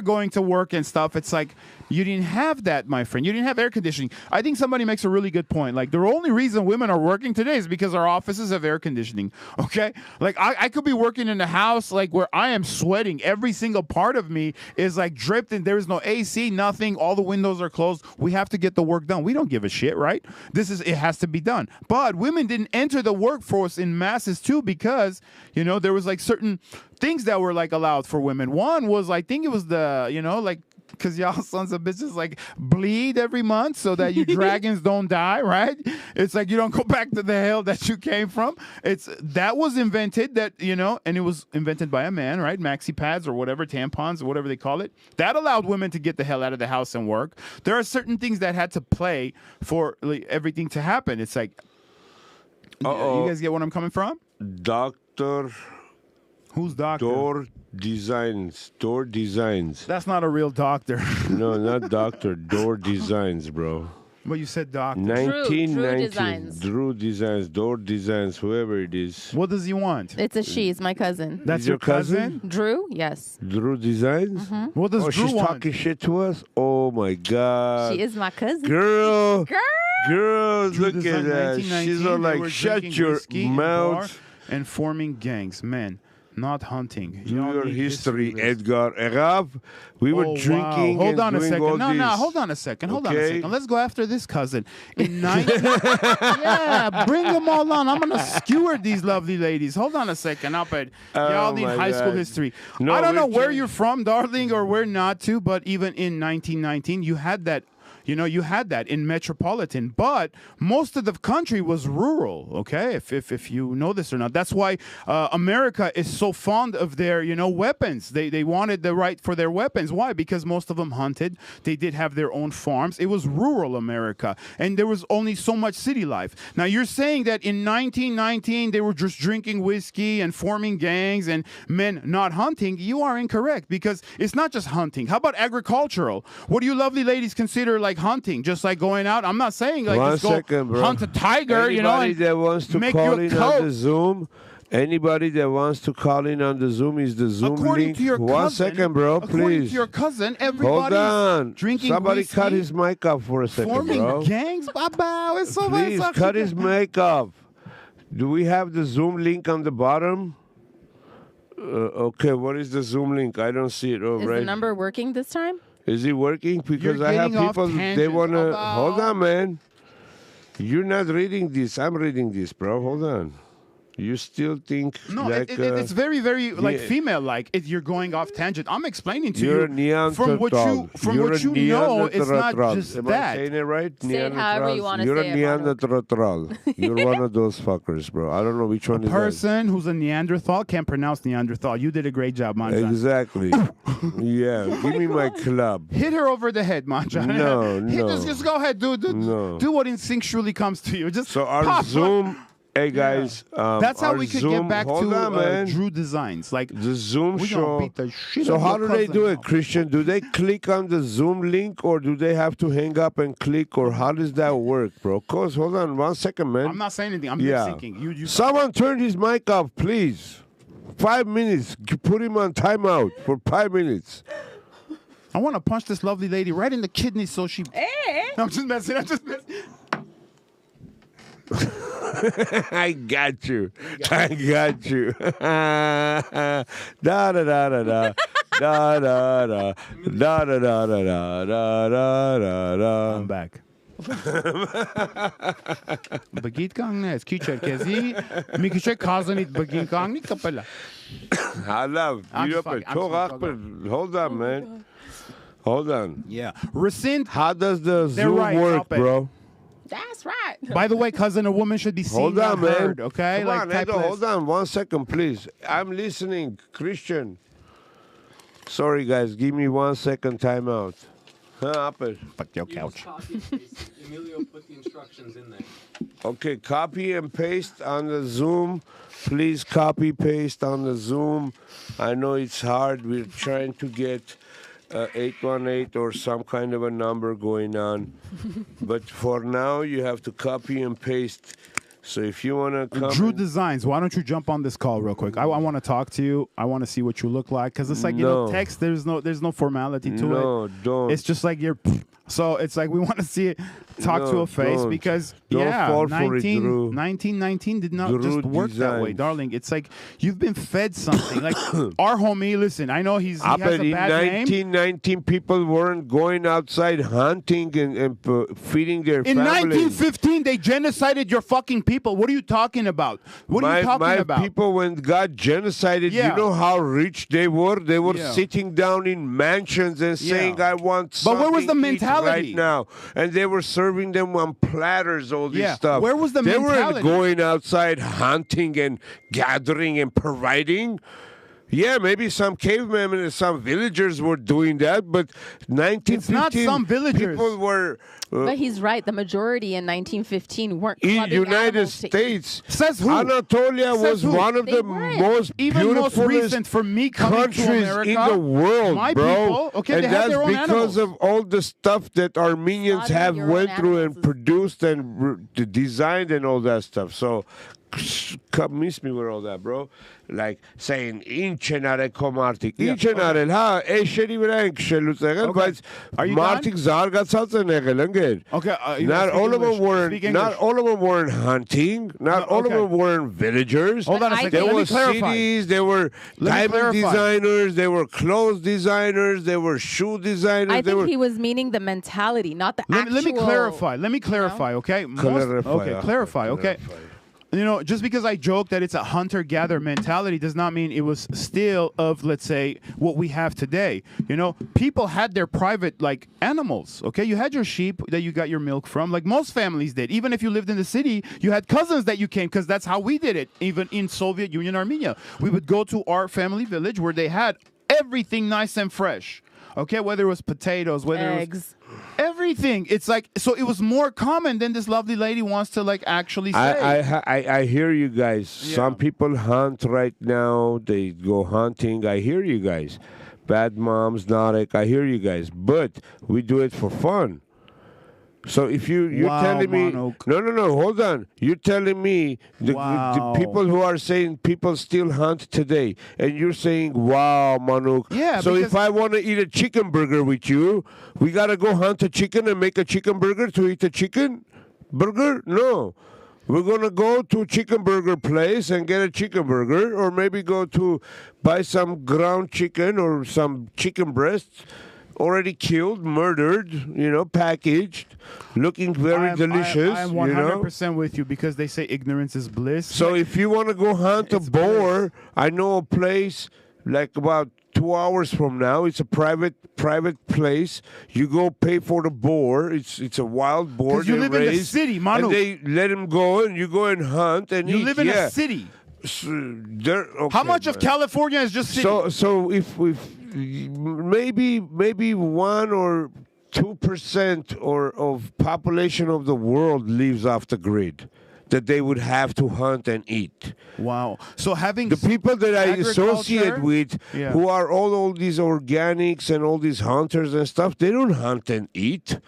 going to work and stuff, it's like you didn't have that, my friend. You didn't have air conditioning. I think somebody makes a really good point. Like the only reason women are working today is because our offices have air conditioning. Okay, like I could be working in a house like where I am sweating. Every single part of me is like dripped, and there is no AC, nothing. All the windows are closed. We have to get the work done. We don't give a shit, right? It has to be done. But women didn't enter the workforce in masses too because there was like certain things that were like allowed for women. One was, I think it was because y'all sons of bitches like bleed every month so that you dragons don't die, right? It's like you don't go back to the hell that you came from. That was invented and it was invented by a man, right? Maxi pads or whatever, tampons or whatever they call it. That allowed women to get the hell out of the house and work. There are certain things that had to play for everything to happen. It's like, you guys get what I'm coming from? Doctor Who's doctor? Door Designs. That's not a real doctor. No, not Doctor. Door Designs, bro. Well, you said doctor. 1919. Designs. Drew Designs, Door Designs, whoever it is. What does he want? It's a she. It's my cousin. That's Is your cousin? Drew? Yes. Drew Designs? What does Oh, Drew she's want? talking shit to us? Oh my God. She is my cousin. Girl. Girl, Drew look at Design, that. 1919, She's all they like, were shut drinking your whiskey in a bar mouth. and forming gangs. Men, not hunting. Do Y'all your need history, lesson. Edgar. Erav, we were Oh, drinking wow. Hold and on a doing second. all No, this. hold on a second. Hold on a Okay? second. Let's go after this cousin. In 19... yeah, bring them all on. I'm going to skewer these lovely ladies. Hold on a second. Y'all need my high school God. history. No, I don't know we're where changed. you're from, darling, or where not to, but even in 1919, you had that. You had that in metropolitan, but most of the country was rural. Okay, if you know this or not, that's why America is so fond of their weapons. They wanted the right for their weapons. Why? Because most of them hunted. They did have their own farms. It was rural America, and there was only so much city life. Now you're saying that in 1919 they were just drinking whiskey and forming gangs and men not hunting. You are incorrect because it's not just hunting. How about agricultural? What do you lovely ladies consider like hunting? Just like going out? I'm not saying like One just go second, bro. hunt a tiger, Anybody and that wants to make call you a in coat. on the Zoom, anybody that wants to call in on the Zoom is the Zoom According link. to your cousin, 1 second, bro, according please. to your cousin, Hold everybody's on. drinking Somebody whiskey, cut his mic off for a second, forming bro. gangs. Baba, it's so Please cut his mic off. Do we have the Zoom link on the bottom? Okay, what is the Zoom link? I don't see it. Oh, Is right. the number working this time? Is it working? Because I have getting off people, they tangent want to. about- Hold on, man. You're not reading this. I'm reading this, bro. Hold on. You still think No, like it's very, very like yeah. female-like. If you're going off tangent, I'm explaining to you're a you Neanderthal. from You're what a you know. It's not Neanderthal. just Am I that. saying it right? Say it however you wanna You're say a it, Manuk. Neanderthal. You're one of those fuckers, bro. I don't know which one is that. Person who's a Neanderthal can't pronounce Neanderthal. You did a great job, Manjan. Exactly. Yeah. Give me my club. Hit her over the head, Manjan. No, no. Just go ahead, do No. do what instinctually comes to you. Just So our pop. Zoom. Hey guys, That's how our we could Zoom, get back hold to on, man. Drew Designs. Like The Zoom we show. gonna beat the shit So out how of do your they do cousin. it, Christian? Do they click on the Zoom link or do they have to hang up and click, or how does that work, bro? Cause hold on 1 second, man. I'm not saying anything. I'm Yeah. thinking. You Someone turn his mic off, please. 5 minutes. Put him on timeout for 5 minutes. I want to punch this lovely lady right in the kidney so she. I'm just messing. I'm just messing. I got you. I got you. Da da da da da. Da da da. Da da da da da da da da. I'm back. Bagit kang nes kicher kezi mi kicher kazanit bagin kang ni kapala. Hala. I'm just fucking- Hold on, man. Hold on. Yeah. Rescind. How does the They're Zoom right, work, stop it. bro? That's right. By the way, cousin, a woman should be seen, Hold not on, man. heard. Okay, Come like on, type Edo, less. hold on 1 second, please. I'm listening, Christian. Sorry, guys. Give me 1 second timeout. Apple. Fuck your You couch. just copy and paste. Emilio put the instructions in there. Okay, copy and paste on the Zoom. Please copy paste on the Zoom. I know it's hard. We're trying to get 818 or some kind of a number going on. But for now, you have to copy and paste. So if you want to come... Drew Designs, why don't you jump on this call real quick? I want to talk to you. I want to see what you look like because it's like you know, No. text. There's no formality to it. No, don't. It's just like you're. So it's like we want to see it, talk to No, a face don't. because Don't yeah, fall for it, Drew. 1919 did not Drew just work that way, Designs. darling. It's like you've been fed something. Like our homie, listen, I know he has But a in bad name. 1919, people weren't going outside hunting and feeding their In families. 1915, they genocided your fucking people. What are you talking about? What are you talking my about? people, when God genocided, Yeah. you know how rich they were? They were Yeah. sitting down in mansions and saying, Yeah. I want But where was something the to eat mentality? right now. And they were serving them on platters, all this Yeah. stuff. Where was the they mentality? weren't going outside hunting and gathering and providing. Yeah, maybe some cavemen and some villagers were doing that, but 1915 It's not some villagers. people were But he's right. The majority in 1915 weren't in clubbing United animals to eat. States. Says who? Anatolia Says was who? one of They the weren't. most Even most beautiful recent for me coming to countries America, in the world, my bro. people, okay, and they had that's their own because animals. of all the stuff that Armenians Slaughtering have your own went through and animals is- produced and designed and all that stuff. So miss me with all that, bro. Like saying ինչենարե կոմարտիկ ինչենարել հա էշերի վրա են քշելուց եղել Okay. բայց Are you մարդիկ զարգացած են եղել ընկեր Okay, you not speak all of them English. weren't Speak not English. all of them weren't hunting not all of okay. them weren't villagers Hold on a I second. there Let me were clarify. cities, there were Let me diamond clarify. designers, there were clothes designers, there were shoe designers. I there were think he was meaning the mentality, not the Let me actual. clarify. Let me clarify, okay? Clarify, Okay, yeah. clarify, okay? Clarify. You know, just because I joke that it's a hunter-gatherer mentality does not mean it was still of, let's say, what we have today. You know, people had their private, like, animals, okay? You had your sheep that you got your milk from, like most families did. Even if you lived in the city, you had cousins that you came, because that's how we did it, even in Soviet Union Armenia. We would go to our family village where they had everything nice and fresh, okay? Whether it was potatoes, whether it was... Eggs. Everything. It's like, so it was more common than this lovely lady wants to like actually say. I hear you guys. Yeah. Some people hunt right now. They go hunting. I hear you guys. Bad moms, Narek. I hear you guys. But we do it for fun. So if you're Wow, telling me Manuk. no, hold on. You're telling me the Wow. people who are saying people still hunt today, and you're saying, "Wow, Manuk." Yeah, So if because- I want to eat a chicken burger with you, we gotta go hunt a chicken and make a chicken burger to eat a chicken burger? No. We're going to go to a chicken burger place and get a chicken burger, or maybe go to buy some ground chicken or some chicken breasts already killed, murdered, packaged, looking very delicious. I'm 100% with you because they say ignorance is bliss. So if you want to go hunt a boar, I know a place like about 2 hours from now. It's a private place. You go pay for the boar. It's a wild boar. Because you live in the city, Manu. And they let him go, and you go and hunt and you eat. live in a city. How much of California is just city? So if maybe 1 or 2% or of population of the world lives off the grid, that they would have to hunt and eat. Wow. So having the people that I associate agriculture- with, Yeah. who are all these organics and all these hunters and stuff, they don't hunt and eat.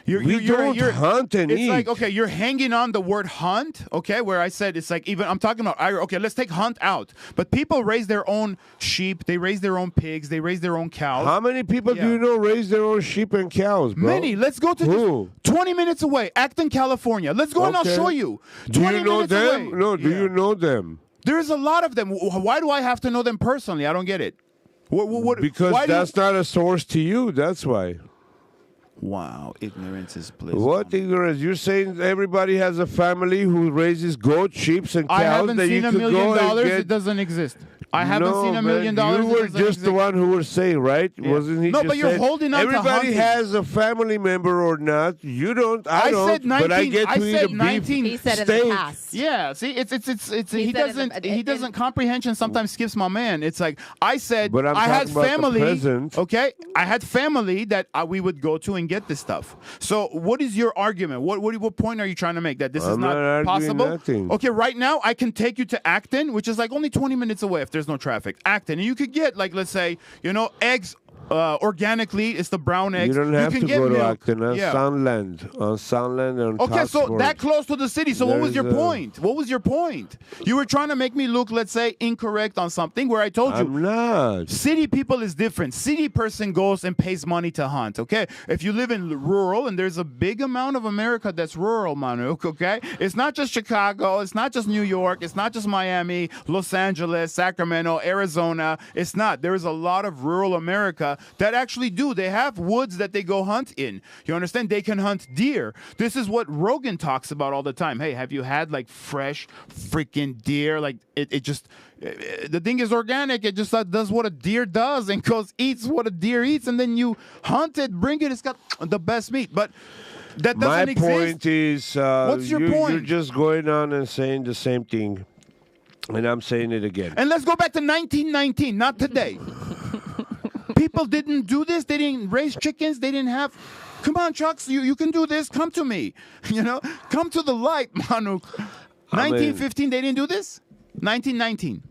We don't hunt and it's eat. like, okay, you're hanging on the word hunt, okay, where I said it's like, even I'm talking about, okay, let's take hunt out. But people raise their own sheep, they raise their own pigs, they raise their own cows. How many people Yeah. do you know raise their own sheep and cows, bro? Many. Let's go to Who? just 20 minutes away, Acton, California. Let's go and I'll Okay. show you. Do 20 you know minutes them? away. No, do Yeah. you know them? There's a lot of them. Why do I have to know them personally? I don't get it. Because why do that's not a source to you, that's why. Wow, ignorance is bliss. What ignorance? You're saying everybody has a family who raises goats, sheep, and cows I haven't that seen you $1 could million. go and get... It doesn't exist. I haven't No, seen $1 million. man, you It were doesn't just the exist. one who was saying, right? Yeah. Wasn't he? No, just but you're saying, holding on to everybody hunting. has a family member or not. You don't. I don't. said 19. But I get to eat a beef 19. He said in steak. the past. Yeah, see, it's He he said in doesn't the- he doesn't comprehension sometimes skips my man. It's like I said But I'm I had talking about the family. present. Okay, I had family that we would go to and get this stuff. So what is your argument? What point are you trying to make? That this is I'm not arguing possible? nothing. Okay, right now I can take you to Acton, which is like only 20 minutes away if there's no traffic. Acton, and you could get like, let's say, eggs. Organically, it's the brown eggs. You don't have can to get go to milk. Acton. On Yeah. Sunland and Okay, so Cotswold. that close to the city. So what was your There's a- point? What was your point? You were trying to make me look, let's say, incorrect on something where I told you. I'm not. City people is different. City person goes and pays money to hunt, okay? If you live in rural, and there's a big amount of America that's rural, Manuk, okay? It's not just Chicago. It's not just New York. It's not just Miami, Los Angeles, Sacramento, Arizona. It's not. There is a lot of rural America that actually do. They have woods that they go hunt in. You understand? They can hunt deer. This is what Rogan talks about all the time. Hey, have you had like fresh freaking deer? Like it just... the thing is organic. It just does what a deer does and goes eats what a deer eats, and then you hunt it, bring it. It's got the best meat, but that doesn't My exist. point is, What's your you're point? just going on and saying the same thing, and I'm saying it again. And let's go back to 1919, not today. People didn't do this. They didn't raise chickens. They didn't have. Come on, Chucks, you can do this. Come to me. Come to the light, Manuk. 1915, they didn't do this. 1919.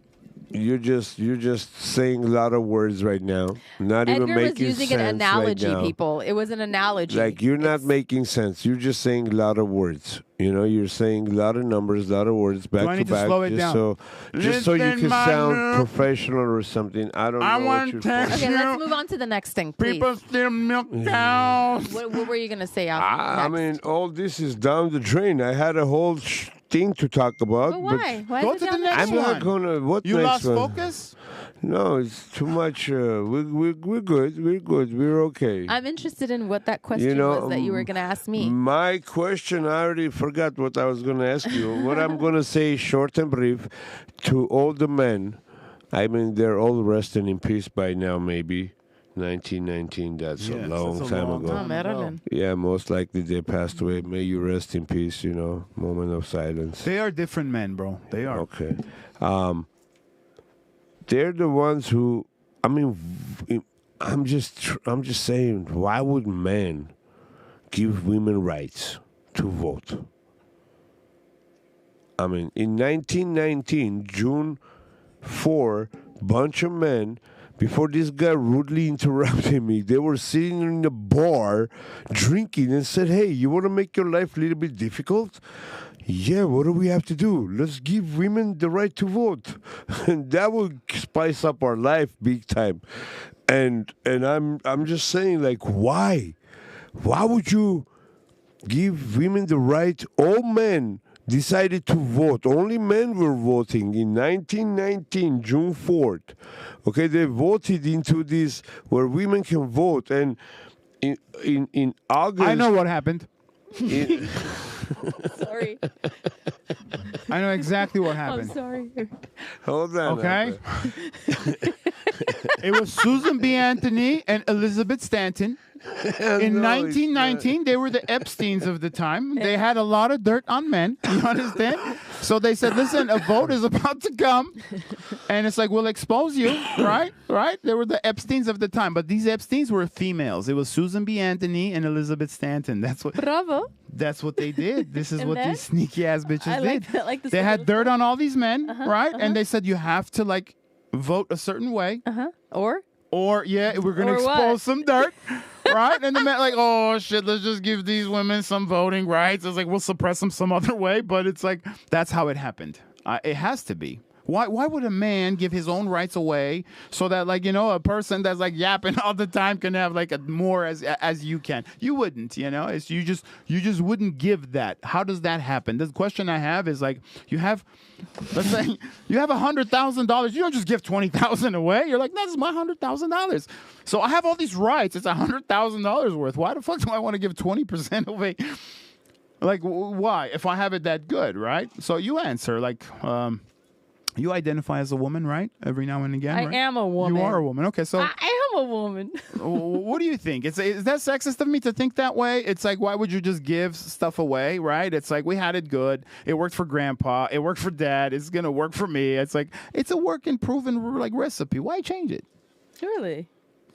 You're just saying a lot of words right now. Not even Edgar was making using sense an analogy, right now. people. It was an analogy. Like you're not making sense. You're just saying a lot of words. You're saying a lot of numbers, a lot of words back I to need to back, slow it down? so you Listen, can sound Manuk. professional or something. I don't know what want you're. to- Okay, let's move on to the next thing, please. People still milk cows. What were you going to say I next? mean, all this is down the drain. I had a whole thing to talk about. But why? Why Go is to it the down next I'm drain? not one. gonna. What You next lost one? focus? No, it's too much. We're good. We're good. We're okay. I'm interested in what that question was that you were going to ask me. My question, I already forgot what I was going to ask you. What I'm going to say, short and brief, to all the men. I mean, they're all resting in peace by now, maybe. 1919, that's a long time ago. Oh, Marilyn. Yeah, most likely they passed away. May you rest in peace, moment of silence. They are different men, bro. They are. Okay. They're the ones who, I mean, I'm just saying, why would men give women rights to vote? I mean, in 1919, June 4, bunch of men, before this guy rudely interrupted me, they were sitting in the bar drinking and said, hey, you want to make your life a little bit difficult? Yeah, what do we have to do? Let's give women the right to vote. And that will spice up our life big time. And I'm just saying, like, why? Why would you give women the right, all men, decided to vote. Only men were voting in 1919, June 4th. Okay, they voted into this where women can vote, and in August. I know what happened. Sorry. I know exactly what I'm happened. sorry. Hold on. Okay. It was Susan B. Anthony and Elizabeth Stanton. In 1919, they were the Epsteins of the time. They had a lot of dirt on men. You understand? So they said, listen, a vote is about to come. And it's like, we'll expose you, right? Right? They were the Epsteins of the time. But these Epsteins were females. It was Susan B. Anthony and Elizabeth Stanton. Bravo. That's what they did. This is And what then? these sneaky ass bitches I like did. that, like the They had little dirt on all these men, right? And they said, you have to like vote a certain way. Or Yeah, we're gonna Or what? expose some dirt, right? And the men like, oh shit, let's just give these women some voting rights. It's like we'll suppress them some other way, but it's like that's how it happened. It has to be. Why would a man give his own rights away so that like a person that's like yapping all the time can have like more as you can? You wouldn't, It's you just wouldn't give that. How does that happen? The question I have is like let's say you have $100,000. You don't just give $20,000 away. You're like, that's my $100,000. So I have all these rights. It's $100,000 worth. Why the fuck do I want to give 20% away? Like why? If I have it that good, right? So you answer like. You identify as a woman, right? Every now and again, I right? am a woman. You are a woman. Okay, so I am a woman. what do you think? Is that sexist of me to think that way? It's like, why would you just give stuff away, right? It's like, we had it good. It worked for grandpa. It worked for dad. It's going to work for me. It's like, it's a work and proven like recipe. Why change it? Really?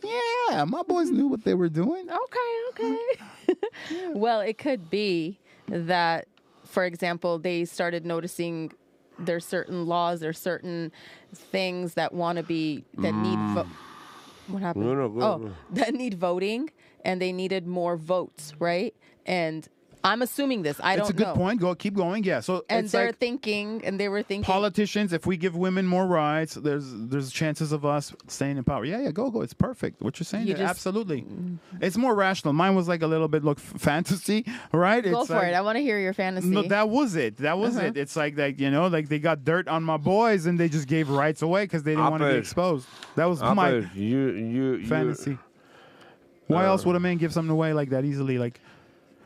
Yeah, my boys knew what they were doing. Okay. Well, it could be that, for example, they started noticing there's certain laws, there's certain things that need what happened? No, that need voting, and they needed more votes, right? And I'm assuming this. I don't know. It's a good point. Keep going. Yeah. So And it's they were like thinking politicians. If we give women more rights, there's chances of us staying in power. Yeah. Go. It's perfect. What you're saying. Absolutely. It's more rational. Mine was like a little bit fantasy, right? Go it's for like, it. I want to hear your fantasy. No, that was it. It. It's like that. Like they got dirt on my boys and they just gave rights away because they didn't want to be exposed. That was my fantasy. Why else would a man give something away like that easily? Like.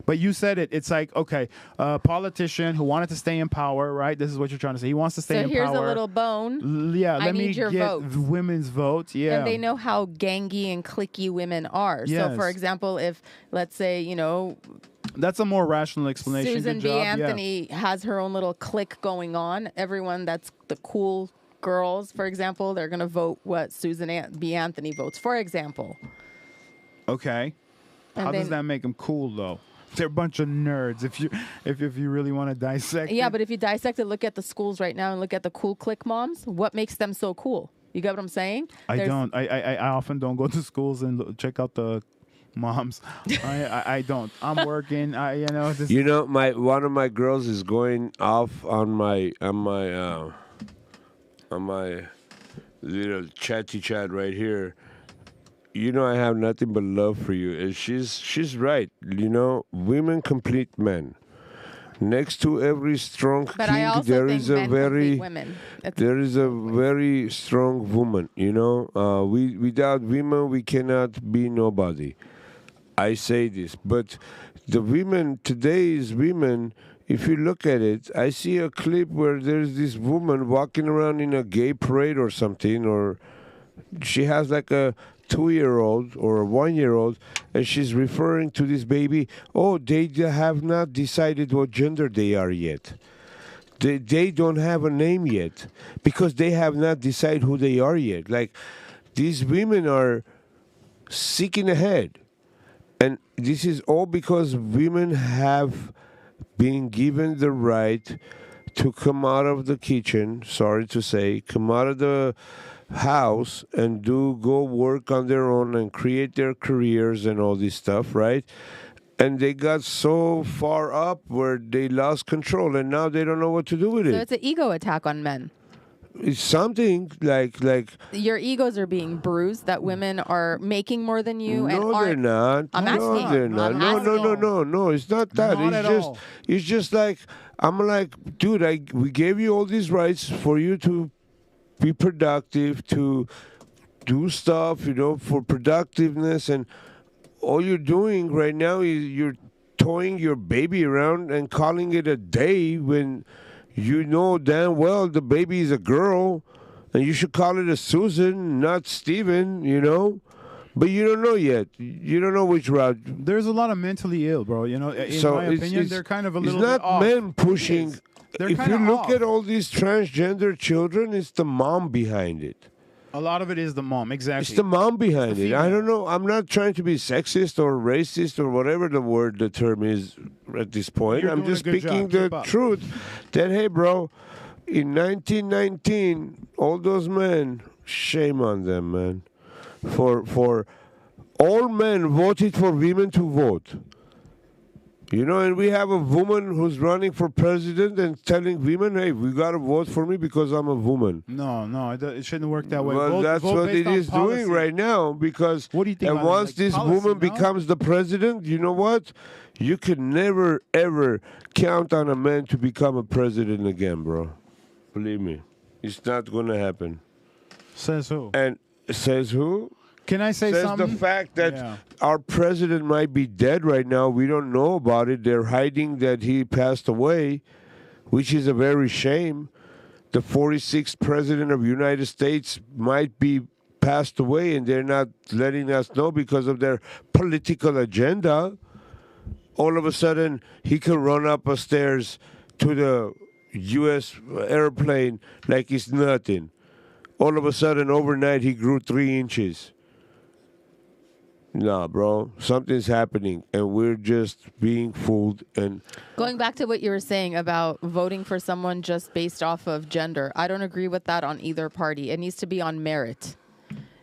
But you said it. It's like, okay, a politician who wanted to stay in power, right? This is what you're trying to say. He wants to stay in power. So here's a little bone. Let me need your get votes. women's votes. Yeah. And they know how gangy and cliquey women are. Yes. So, for example, if, let's say, that's a more rational explanation. Susan Good B. job. Anthony has her own little clique going on. Everyone that's the cool girls, for example, they're going to vote what Susan B. Anthony votes, for example. Okay. How does that make them cool, though? They're a bunch of nerds. If you really want to dissect. Yeah, it. but if you dissect it, look at the schools right now and look at the cool clique moms. What makes them so cool? You get what I'm saying? I don't. I often don't go to schools and check out the moms. I don't. I'm working. One of my girls is going off on my little chatty chat right here. I have nothing but love for you. And she's right. Women complete men. Next to every strong But I king, also there think is a men complete very women. there is a very strong woman. Without women we cannot be nobody. I say this, but the women today's women. If you look at it, I see a clip where there's this woman walking around in a gay parade or something, or she has like a 2-year-old or a 1-year-old, and she's referring to this baby. Oh, they have not decided what gender they are yet. They don't have a name yet because they have not decided who they are yet. Like, these women are seeking ahead. And this is all because women have been given the right to come out of the kitchen, sorry to say, come out of the house and go work on their own and create their careers and all this stuff, right? And they got so far up where they lost control and now they don't know what to do with it. So it's an ego attack on men. It's something like your egos are being bruised, that women are making more than you. No, they're not. I'm No, asking. they're not. I'm No, asking. no. It's not that. Not at all. It's just like I'm like, dude, we gave you all these rights for you to be productive, to do stuff, for productiveness, and all you're doing right now is you're towing your baby around and calling it a day when you know damn well the baby is a girl, and you should call it a Susan, not Steven, But you don't know yet. You don't know which route. There's a lot of mentally ill, bro. In my opinion, they're kind of a little bit off. It's not men pushing. If you look off. at all these transgender children, it's the mom behind it. A lot of it is the mom, exactly. It's the mom behind it. I don't know. I'm not trying to be sexist or racist or whatever the term is at this point. I'm just speaking the truth. That, hey, bro, in 1919, all those men, shame on them, man. For all men voted for women to vote. And we have a woman who's running for president and telling women, hey, we got to vote for me because I'm a woman. No, it shouldn't work that way. Well, that's what it is doing right now because what do you think and once this woman becomes the president, you know what? You can never, ever count on a man to become a president again, bro. Believe me. It's not going to happen. Says who? And says who? Can I say something? Says the fact that our president might be dead right now. We don't know about it. They're hiding that he passed away, which is a very shame. The 46th president of the United States might be passed away, and they're not letting us know because of their political agenda. All of a sudden, he can run up a stairs to the U.S. airplane like it's nothing. All of a sudden, overnight, he grew 3 inches. Nah, bro, something's happening, and we're just being fooled. And going back to what you were saying about voting for someone just based off of gender, I don't agree with that on either party. It needs to be on merit.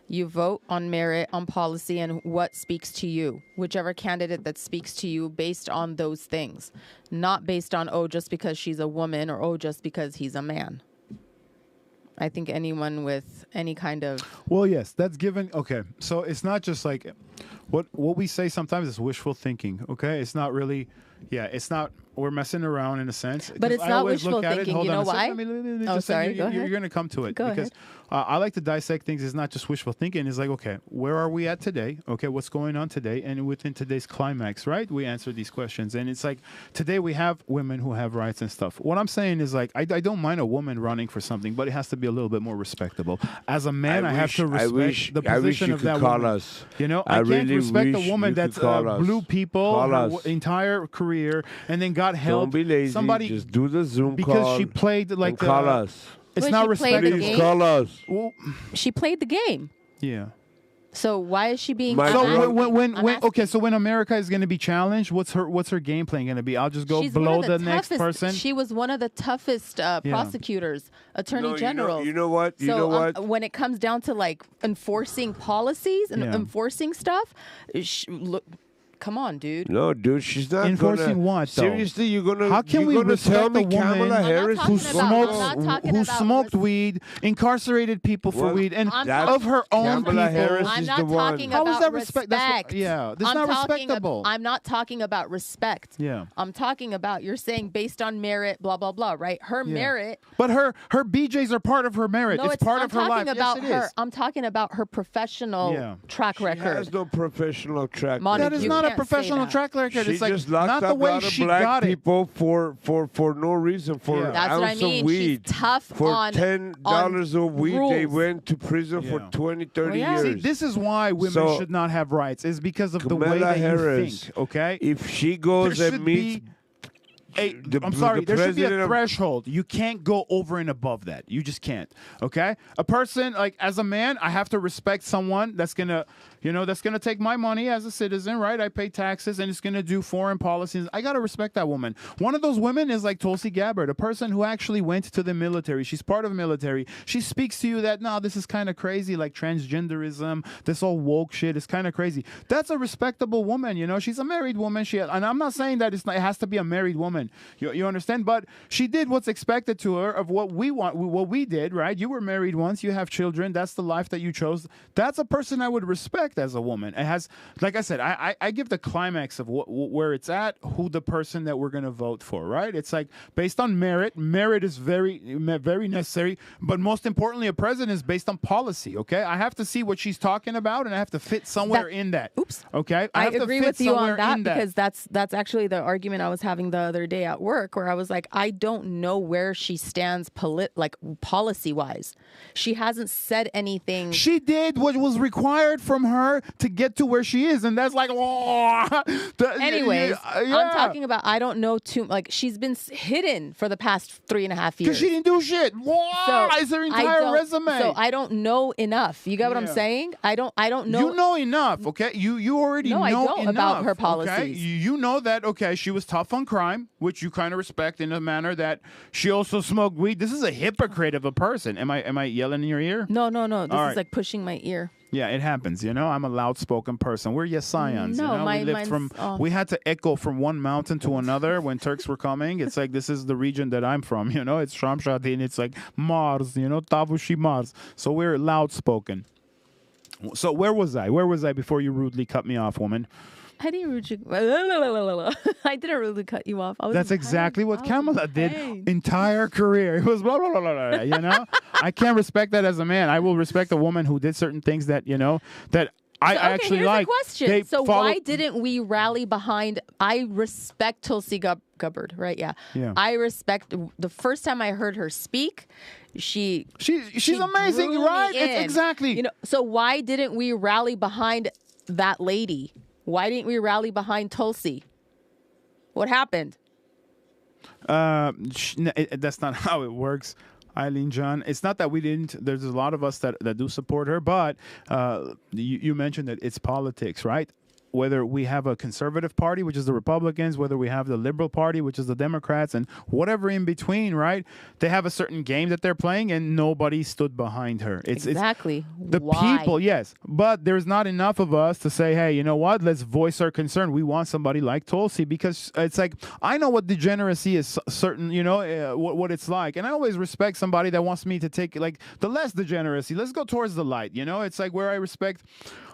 You vote on merit, on policy, and what speaks to you. Whichever candidate that speaks to you based on those things. Not based on, just because she's a woman or, just because he's a man. I think anyone with any kind of... Well, yes, that's given... Okay, so it's not just like... What we say sometimes is wishful thinking, okay? It's not really... Yeah, it's not... We're messing around in a sense. But it's not wishful thinking. You know why? Sorry, go ahead. You're going to come to it. Go because I like to dissect things. It's not just wishful thinking. It's like, okay, where are we at today? Okay, what's going on today? And within today's climax, right? We answer these questions. And it's like, today we have women who have rights and stuff. What I'm saying is like, I don't mind a woman running for something, but it has to be a little bit more respectable. As a man, I have to respect the position of that woman. Us. I can't respect a woman that's blew people her entire career and then got help. Don't be lazy. Somebody just do the Zoom because call. She played like and call us. It's not respectable. Please call us. Well, she played the game. Yeah. So why is she being? So when America is going to be challenged, what's her game plan going to be? I'll just go blow the next person. She was one of the toughest prosecutors, attorney generals. You know what? You know what? When it comes down to like enforcing policies and enforcing stuff, look. Come on, dude. No, dude, she's not enforcing what? Though? Seriously, you're gonna? How can we respect a woman Harris who smoked weed, incarcerated people for weed, and of her own people? I'm not talking about How is that respect? respect. That's not respectable. I'm not talking about respect. Yeah. I'm talking about you're saying based on merit, blah blah blah, right? Her merit. But her BJs are part of her merit. No, it's part of her life. About yes, it is. I'm talking about her professional track record. She has no professional track record. That is not a professional track record. She it's like just locked not up the way a lot of she black got people for no reason for an That's ounce what I mean. of weed. She's tough for on $10 of weed. rules. They went to prison for 20, 30 years. See, this is why women should not have rights. Is because of the way that Harris, you think. Okay, if she goes and meets. I'm sorry, there should be a threshold. You can't go over and above that. You just can't. Okay? A person, like, as a man, I have to respect someone that's going to, that's going to take my money as a citizen, right? I pay taxes and it's going to do foreign policies. I got to respect that woman. One of those women is like Tulsi Gabbard, a person who actually went to the military. She's part of the military. She speaks to you that, no, this is kind of crazy, like transgenderism, this all woke shit is kind of crazy. That's a respectable woman, She's a married woman. And I'm not saying that it has to be a married woman. woman. You understand? But she did what's expected to her of what we want, what we did, right? You were married once, you have children. That's the life that you chose. That's a person I would respect as a woman. It has, like I said, I give the climax of where it's at, who the person that we're going to vote for, right? It's like based on merit. Merit is very necessary. But most importantly, a president is based on policy, okay? I have to see what she's talking about, and I have to fit somewhere in that. Oops. Okay? I have to agree fit with you on somewhere that in because that's actually the argument I was having the other day at work, where I was like, I don't know where she stands policy-wise. She hasn't said anything. She did what was required from her to get to where she is, and that's like, Anyways, yeah. I'm talking about, I don't know too, like, she's been hidden for the past 3.5 years. Because she didn't do shit. So Is her entire resume. So I don't know enough. You get what I'm saying? I don't know. You know enough, okay? You already know I don't enough about her okay? policies. You know that, okay, she was tough on crime, which you kind of respect in a manner that she also smoked weed. This is a hypocrite of a person. Am I yelling in your ear? No. This All is right. like pushing my ear. Yeah, it happens. I'm a loud-spoken person. We're Essayans. No, we lived we had to echo from one mountain to another when Turks were coming. It's like this is the region that I'm from. It's Shamshadin. It's like Mars. Tavushi Mars. So we're loud-spoken. So where was I? Where was I before you rudely cut me off, woman? I didn't rudely. I didn't rudely cut you off. That's exactly what Kamala did entire career. It was blah, blah, blah, blah, blah, I can't respect that as a man. I will respect a woman who did certain things that, that I actually like. Question. So why didn't we rally behind? I respect Tulsi Gabbard, right? Yeah. I respect. The first time I heard her speak, she's amazing, right? It's exactly. So why didn't we rally behind that lady? Why didn't we rally behind Tulsi? What happened? That's not how it works, Eileen John. It's not that we didn't. There's a lot of us that do support her, but you mentioned that it's politics, right? Whether we have a conservative party, which is the Republicans, whether we have the liberal party, which is the Democrats, and whatever in between, right? They have a certain game that they're playing, and nobody stood behind her. Exactly. The people, yes. But there's not enough of us to say, hey, you know what? Let's voice our concern. We want somebody like Tulsi, because it's like, I know what degeneracy is certain, what it's like. And I always respect somebody that wants me to take, like, the less degeneracy. Let's go towards the light, It's like where I respect...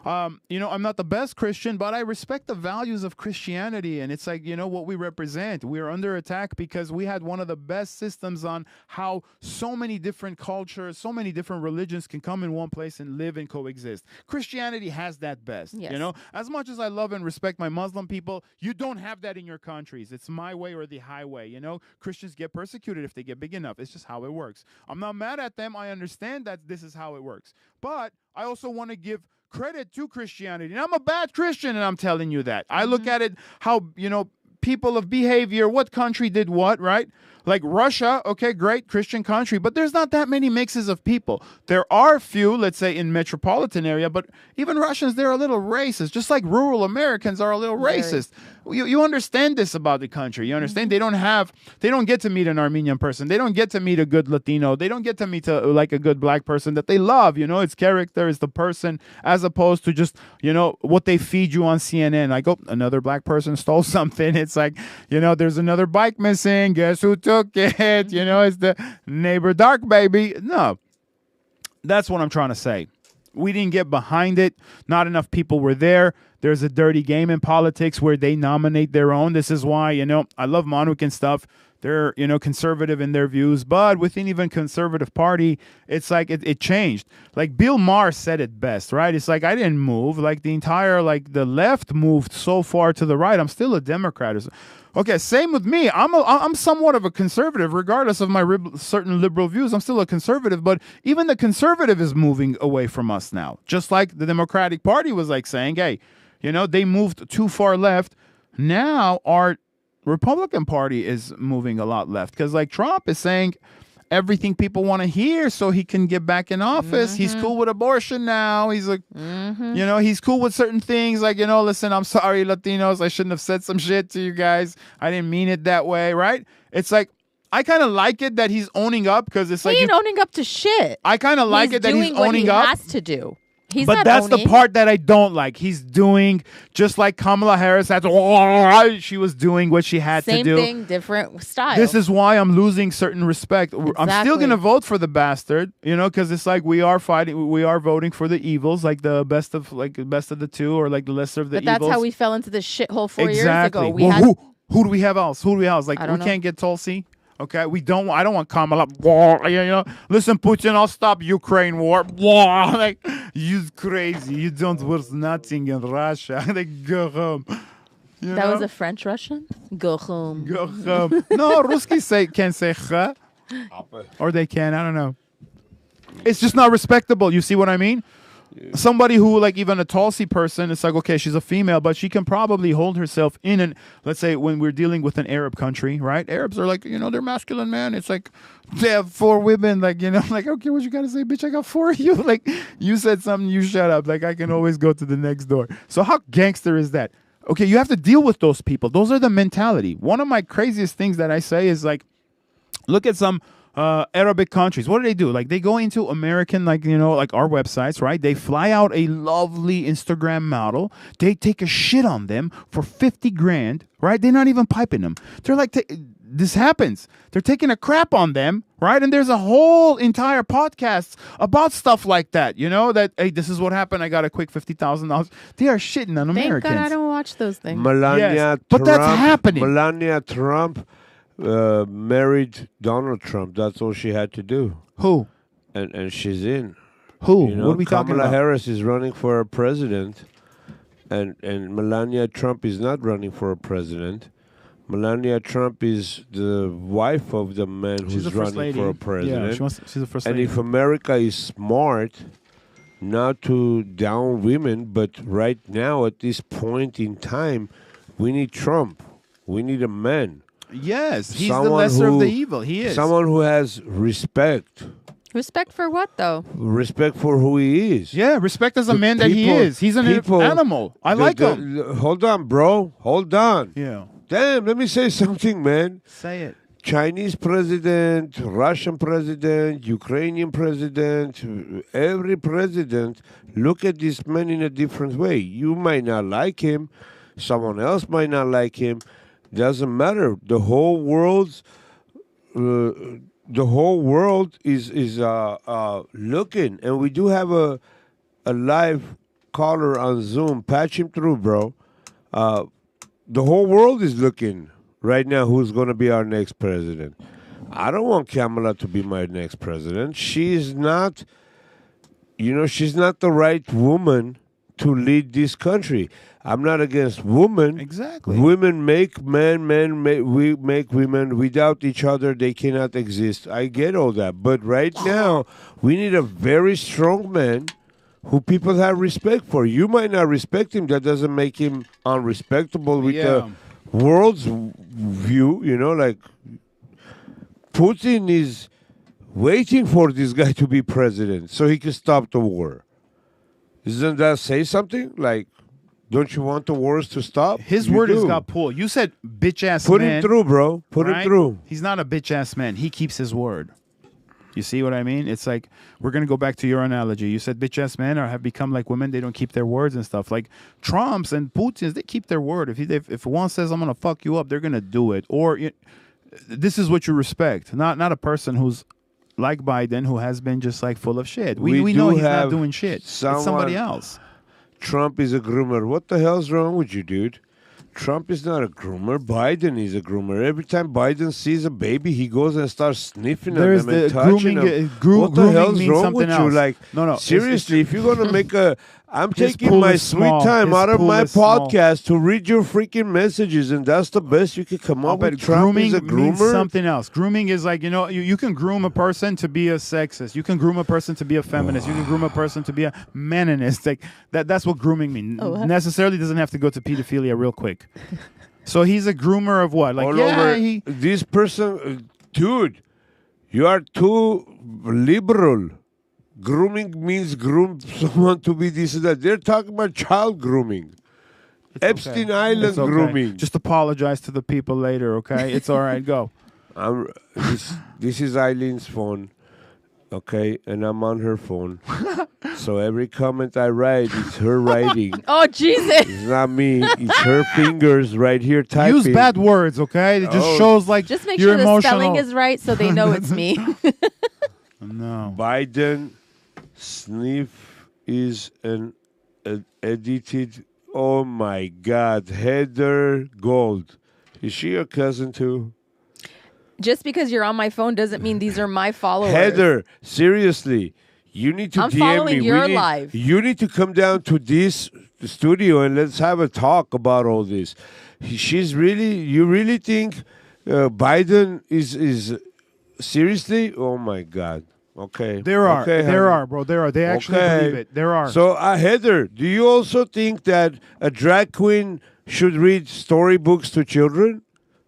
I'm not the best Christian, but I respect the values of Christianity. And it's like, what we represent. We're under attack because we had one of the best systems on how so many different cultures, so many different religions can come in one place and live and coexist. Christianity has that best. Yes. As much as I love and respect my Muslim people, you don't have that in your countries. It's my way or the highway. Christians get persecuted if they get big enough. It's just how it works. I'm not mad at them. I understand that this is how it works. But I also want to give credit to Christianity. And I'm a bad Christian, and I'm telling you that. I look at it how, people of behavior, what country did what, right? Like Russia, okay, great Christian country, but there's not that many mixes of people. There are few, let's say, in metropolitan area, but even Russians, they're a little racist, just like rural Americans are a little racist. You understand this about the country. You understand? They don't get to meet an Armenian person. They don't get to meet a good Latino. They don't get to meet like a good black person that they love. It's character, it's the person, as opposed to just, what they feed you on CNN. Like, oh, another black person stole something. It's like, there's another bike missing. Guess who took it? It's the neighbor dark baby. No, that's what I'm trying to say. We didn't get behind it. Not enough people were there. There's a dirty game in politics where they nominate their own. This is why, I love Manuk and stuff. They're, conservative in their views, but within even conservative party, it's like it changed. Like Bill Maher said it best, right? It's like, I didn't move. Like the entire, the left moved so far to the right. I'm still a Democrat. Okay, same with me. I'm somewhat of a conservative, regardless of my certain liberal views. I'm still a conservative, but even the conservative is moving away from us now. Just like the Democratic Party was like saying, hey, they moved too far left. Now our Republican Party is moving a lot left because like Trump is saying everything people want to hear so he can get back in office. He's cool with abortion now. He's like, he's cool with certain things. Like, listen, I'm sorry, Latinos. I shouldn't have said some shit to you guys. I didn't mean it that way, right? It's like, I kind of like it that he's owning up because it's like... He ain't owning up to shit. I kind of like it that he's owning up. He has to do. He's But not that's the owning. part that I don't like. He's doing just like Kamala Harris. She was doing what she had to Same do. thing, different style. This is why I'm losing certain respect. I'm still Exactly. gonna vote for the bastard, because it's like we are voting for the evils, like the best of the two, or like the lesser of the but that's evils. how we fell into this shithole 4 years exactly. ago. We Well, had who do we have else? Like I we don't know. can't get Tulsi. Okay, I don't want Kamala. Listen, Putin, I'll stop Ukraine war. Like, you crazy. You don't worth nothing in Russia. Like, go home. that was a French Russian. Go home. Go home. No, Ruski can't say ch. Or they can. I don't know. It's just not respectable. You see what I mean? Somebody who, like, even a Tulsi person, it's like, okay, she's a female, but she can probably hold herself in an, let's say, when we're dealing with an Arab country, right? Arabs are like, they're masculine, man. It's like, they have 4 women, like, like, okay, what you gotta say, bitch? I got 4 of you. Like, you said something, you shut up. Like, I can always go to the next door. So how gangster is that? Okay, you have to deal with those people. Those are the mentality. One of my craziest things that I say is, like, look at some Arabic countries. What do? Like, they go into American, like our websites, right? They fly out a lovely Instagram model. They take a shit on them for 50 grand, right? They're not even piping them. They're like, this happens. They're taking a crap on them, right? And there's a whole entire podcast about stuff like that. That, hey, this is what happened. I got a quick $50,000. They are shitting on Thank Americans. God I don't watch those things. Melania Yes, Trump, but that's happening. Melania Trump married Donald Trump. That's all she had to do, Who? and she's in. Who? You know, What are we talking Kamala about? Harris is running for a president, and Melania Trump is not running for a president. Melania Trump is the wife of the man She's who's the first running lady. for a president. Yeah, she's the first And lady. if America is smart, not to down women, but right now at this point in time, we need Trump. We need a man. Yes, he's the Someone lesser of the who- evil. He is. Someone who has respect. Respect for what though? Respect for who he is. Yeah, respect as a The man that he people- is. He's an people- animal. I like him. Hold on, bro. Hold on. Yeah. Damn, let me say something, man. Say it. Chinese president, Russian president, Ukrainian president, every president, look at this man in a different way. You might not like him, someone else might not like him. Doesn't matter. The whole world is looking, and we do have a live caller on Zoom. Patch him through, bro. The whole world is looking right now who's going to be our next president. I don't want Kamala to be my next president. She's not, she's not the right woman to lead this country. I'm not against women. Exactly. Women make men, we make women. Without each other, they cannot exist. I get all that. But right now, we need a very strong man who people have respect for. You might not respect him. That doesn't make him unrespectable with the world's view. Like Putin is waiting for this guy to be president so he can stop the war. Doesn't that say something? Like, don't you want the wars to stop? His You word has do. got pulled. You said bitch ass Put man. him through, bro. Put right? him through. He's not a bitch ass man. He keeps his word. You see what I mean? It's like, we're going to go back to your analogy. You said bitch ass men have become like women. They don't keep their words and stuff. Like Trumps and Putins, they keep their word. If one says, I'm going to fuck you up, they're going to do it. Or this is what you respect. Not a person who's like Biden, who has been just like full of shit. We know do he's not have doing shit. It's somebody someone- else. Trump is a groomer. What the hell's wrong with you, dude? Trump is not a groomer. Biden is a groomer. Every time Biden sees a baby, he goes and starts sniffing There's at them and the touching grooming. them. What What the hell's means wrong something with else. you? Like, No, seriously, if you're gonna make a, I'm His taking pool my is sweet small. time His out of pool my is small. podcast to read your freaking messages, and that's the best you could come up But with. Trump grooming is a means groomer. something else. Grooming is like, you can groom a person to be a sexist. You can groom a person to be a feminist. You can groom a person to be a maninist. Like that's what grooming means. Necessarily doesn't have to go to pedophilia real quick. So he's a groomer of what? Like, All yeah, over he... this person, dude, you are too liberal. Grooming means groom someone to be this and that. They're talking about child grooming. Epstein Island It's okay. grooming. Just apologize to the people later, okay? It's all right. Go. This is Eileen's phone. okay, and I'm on her phone. So every comment I write, it's her writing. Oh, Jesus. It's not me. It's her fingers right here typing. Use bad words, okay? It just shows like Just make you're sure the emotional. spelling is right so they know it's me. No. Biden sniff is an edited. Oh my God, Heather Gold. Is she your cousin too? Just because you're on my phone doesn't mean these are my followers. Heather, seriously, you need to I'm DM following me. your live. You need to come down to this studio and let's have a talk about all this. You really think Biden is seriously? Oh my God. Okay. There are. Okay, There honey. are, bro. There are. They actually believe it. There are. So, Heather, do you also think that a drag queen should read storybooks to children?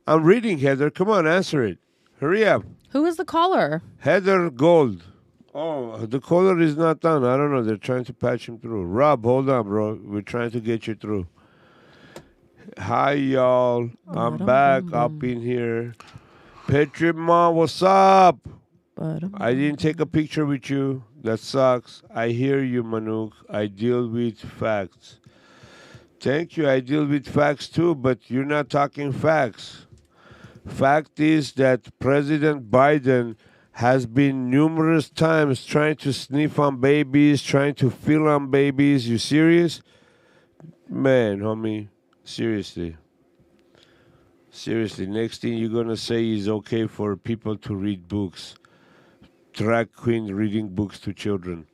I'm reading, Heather. Come on, answer it. Hurry up. Who is the caller? Heather Gold. Oh, the caller is not done. I don't know. They're trying to patch him through. Rob, hold on, bro. We're trying to get you through. Hi, y'all. I'm back up in here. Petri Ma, what's up? I didn't take a picture with you. That sucks. I hear you, Manuk. I deal with facts. Thank you. I deal with facts too, but you're not talking facts. Fact is that President Biden has been numerous times trying to sniff on babies, trying to feel on babies. You serious? Man, homie. Seriously. Seriously. Next thing you're going to say is okay for people to read books. Drag queen reading books to children.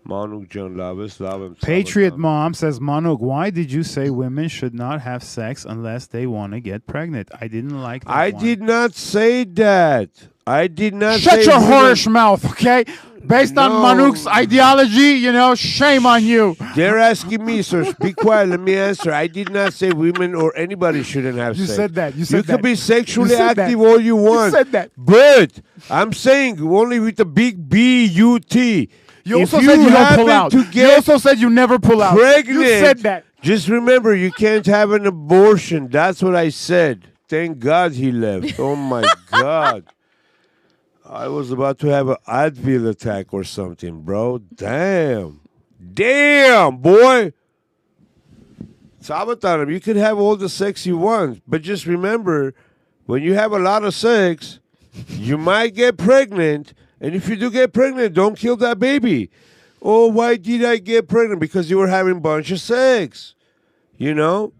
Manuk John Lavis, Patriot Mom says, Manuk, why did you say women should not have sex unless they want to get pregnant? I didn't like that I one. did not say that. I did not Shut say your women- whorish mouth, okay? Based on No. Manuk's ideology, shame on you. They're asking me, so be quiet. Let me answer. I did not say women or anybody shouldn't have You sex. said that. You said You that. can be sexually You said active that. all you want. said that. But I'm saying only with the big B-U-T. You If also said you don't happen pull out. to You get also said you never pull out. pregnant, You said that. just remember, you can't have an abortion. That's what I said. Thank God he left. Oh, my God. I was about to have an Advil attack or something, bro. Damn. Damn, boy. Sabatanam, you can have all the sex you want, but just remember, when you have a lot of sex, you might get pregnant, and if you do get pregnant, don't kill that baby. Oh, why did I get pregnant? Because you were having a bunch of sex. You know?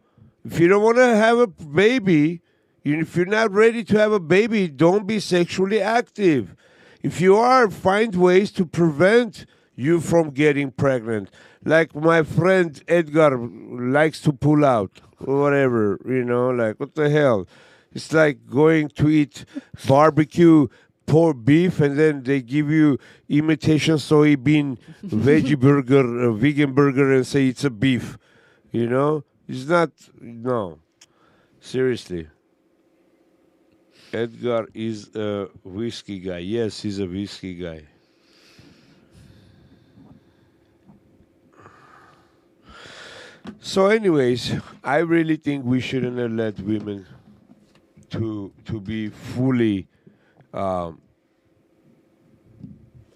If you don't want to have a baby, if you're not ready to have a baby, don't be sexually active. If you are, find ways to prevent you from getting pregnant. Like my friend Edgar likes to pull out or whatever, like what the hell? It's like going to eat barbecue pork beef and then they give you imitation soybean veggie burger, vegan burger and say it's a beef. It's not, no. Seriously. Edgar is a whiskey guy. Yes, he's a whiskey guy. So, anyways, I really think we shouldn't have let women to be fully. I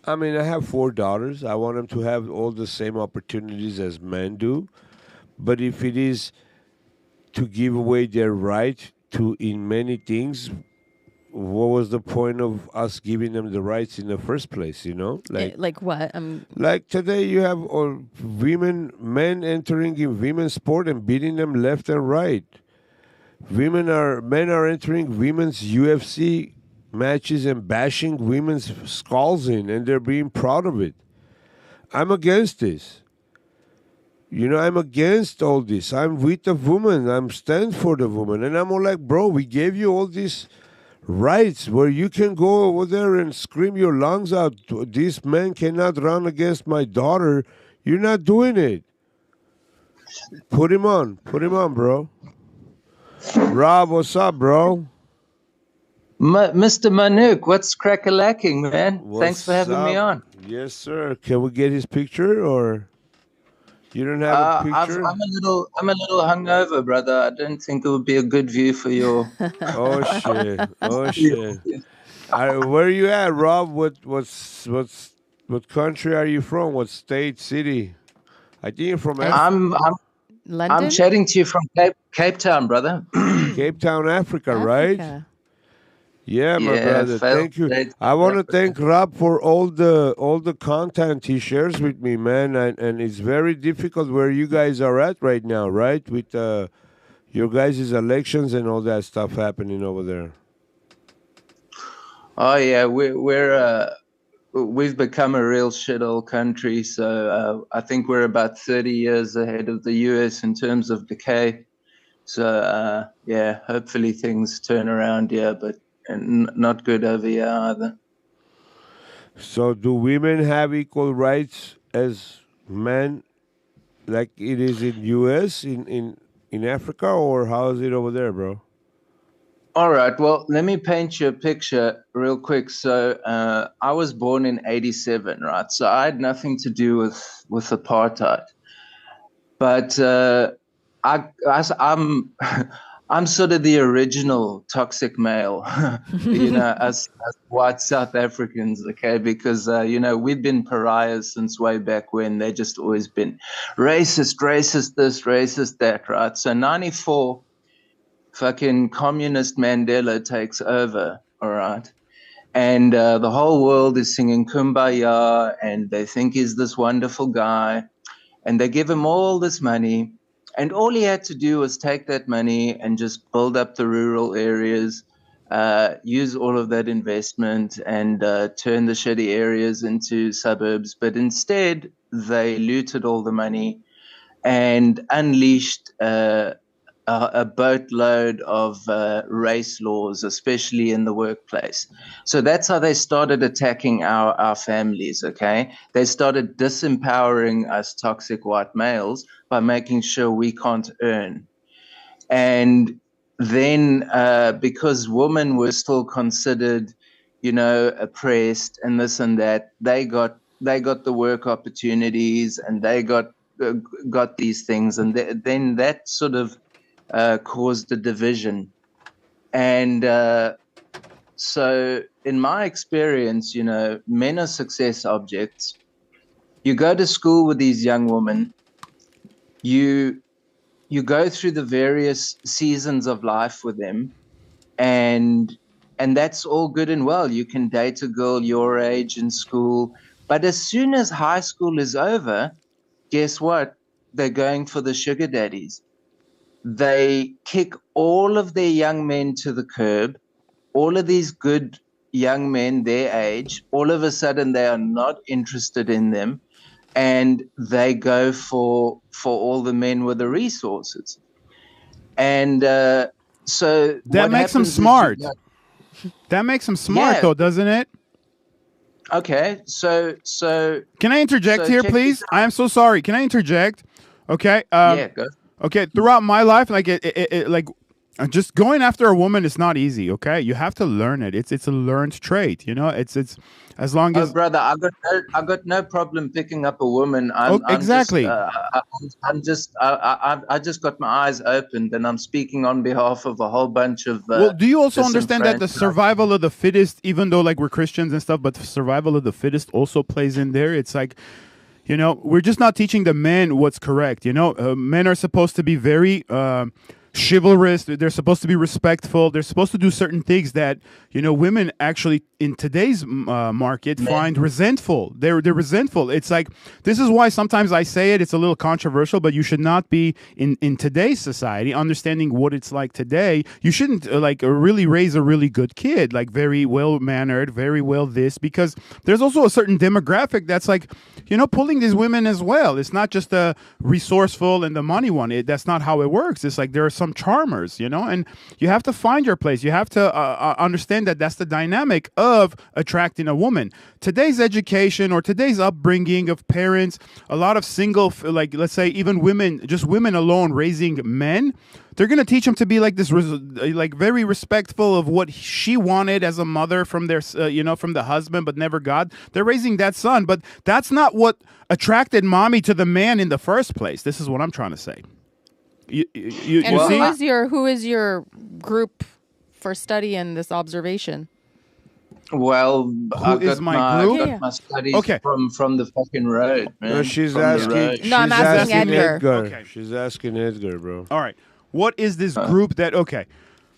have 4 daughters. I want them to have all the same opportunities as men do. But if it is to give away their right to in many things, what was the point of us giving them the rights in the first place, Like what? Like today you have men entering in women's sport and beating them left and right. Men are entering women's UFC matches and bashing women's skulls in, and they're being proud of it. I'm against this. I'm against all this. I'm with the woman. I'm stand for the woman. And I'm all like, bro, we gave you all these rights where you can go over there and scream your lungs out. This man cannot run against my daughter. You're not doing it. Put him on, bro. Rob, what's up, bro? Mr. Manuk, what's crack-a-lacking, man? Thanks for having me on. Yes, sir. Can we get his picture, or you don't have a picture? I'm a little hungover, brother. I don't think it would be a good view for your. Oh shit! Oh shit! Where are you at, Rob? What country are you from? What state, city? I think you're from I'm London? chatting to you from Cape Town, brother. Cape Town, Africa, right? Africa. Yeah, my brother. failed Thank you. state I of want to Africa. thank Rob for all the content he shares with me, man. And it's very difficult where you guys are at right now, right? With your guys' elections and all that stuff happening over there. Oh yeah, we've become a real shithole country. So I think we're about 30 years ahead of the US in terms of decay. So yeah, hopefully things turn around here, but not good over here either. So, do women have equal rights as men, like it is in US, in Africa, or how is it over there, bro? All right. Well, let me paint you a picture real quick. So I was born in '87, right? So I had nothing to do with apartheid, but I'm I'm sort of the original toxic male, as white South Africans, okay? Because we've been pariahs since way back when. They just always been racist this, racist that, right? So '94. Fucking communist Mandela takes over, all right? And the whole world is singing Kumbaya, and they think he's this wonderful guy, and they give him all this money, and all he had to do was take that money and just build up the rural areas, use all of that investment, and turn the shitty areas into suburbs. But instead, they looted all the money and unleashed a boatload of race laws, especially in the workplace. So that's how they started attacking our families, okay? They started disempowering us toxic white males by making sure we can't earn. And then because women were still considered, oppressed and this and that, they got the work opportunities, and they got these things. And then that sort of caused a division. And so in my experience, men are success objects. You go to school with these young women, you go through the various seasons of life with them, and that's all good and well. You can date a girl your age in school, but as soon as high school is over, guess what? They're going for the sugar daddies. They kick all of their young men to the curb. All of these good young men their age, all of a sudden they are not interested in them, and they go for all the men with the resources. And so that makes them smart. That makes them smart, though, doesn't it? Okay, so can I interject here, please? I am so sorry. Can I interject? Okay. Yeah, go. Okay, throughout my life, like just going after a woman is not easy. Okay, you have to learn it. It's a learned trait. It's as long as. Oh, brother, I got no problem picking up a woman. Exactly. I just got my eyes opened, and I'm speaking on behalf of a whole bunch of. Well, do you also understand that the survival of the fittest, even though like we're Christians and stuff, but the survival of the fittest also plays in there? It's like. We're just not teaching the men what's correct. Men are supposed to be very chivalrous. They're supposed to be respectful. They're supposed to do certain things that, women actually in today's market find resentful. They're resentful. It's like, this is why sometimes I say it's a little controversial, but you should not be in today's society, understanding what it's like today. You shouldn't really raise a really good kid, like very well-mannered, very well this, because there's also a certain demographic that's like, pulling these women as well. It's not just the resourceful and the money one. That's not how it works. It's like there are some charmers, and you have to find your place. You have to understand that that's the dynamic of attracting a woman. Today's education or today's upbringing of parents, a lot of single, let's say even women, just women alone raising men, they're going to teach them to be like this, very respectful of what she wanted as a mother from their, from the husband, but never got. They're raising that son, but that's not what attracted mommy to the man in the first place. This is what I'm trying to say. You see? Who is your group for study in this observation? Well, I is got my my group? got Yeah. my studies Okay. from the fucking road, man. No, she's From the asking. road. She's No, I'm asking Edgar. Okay. She's asking Edgar, bro. All right. What is this group that? Okay.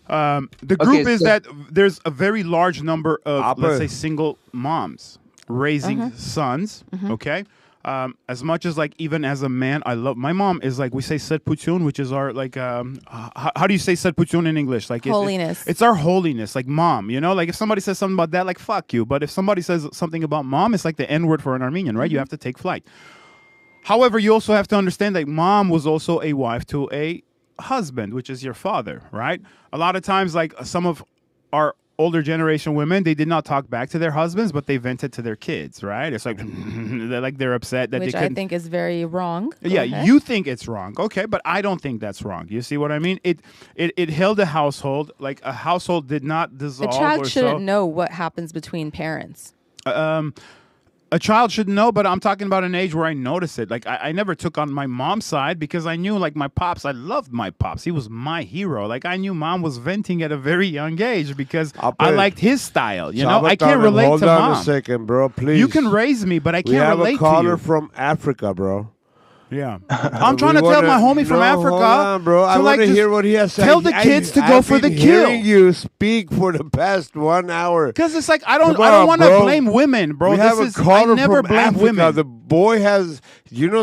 The group is so- that there's a very large number of, Appa. let's say, single moms raising sons. Okay. As much as like even as a man, I love my mom is like we say Setputun, which is our like how do you say Setputun in English? Like Holiness. It's our holiness, like mom. You know, like if somebody says something about that, like fuck you. But if somebody says something about mom, it's like the N word for an Armenian, right? You have to take flight. However, you also have to understand that mom was also a wife to a husband, which is your father, right? A lot of times, like some of our older generation women, they did not talk back to their husbands, but they vented to their kids, right? It's like they're upset that Which they I couldn't. think is very wrong. Go Yeah, ahead. you think it's wrong, okay, but I don't think that's wrong. You see what I mean? It held a household, like a household did not A dissolve. child or shouldn't so. know what happens between parents. A child should know, but I'm talking about an age where I noticed it. Like I never took on my mom's side because I knew like my pops, I loved my pops. He was my hero. Like I knew mom was venting at a very young age because I Appa. liked his style. You know, I Sabaton, can't relate hold to on mom. a second, bro. Please. You can raise me, but I We can't have relate a caller to you. from Africa, bro. Yeah, I'm trying to tell my homie from Africa. Hold on, bro. I to, want like, to just hear what he has to say. Tell the kids to go I've for the been kill. hearing you speak for the past 1 hour. Because it's like I don't Come on, want to bro. blame women, bro. We This have a is I caller never from blame Africa. women. The boy has,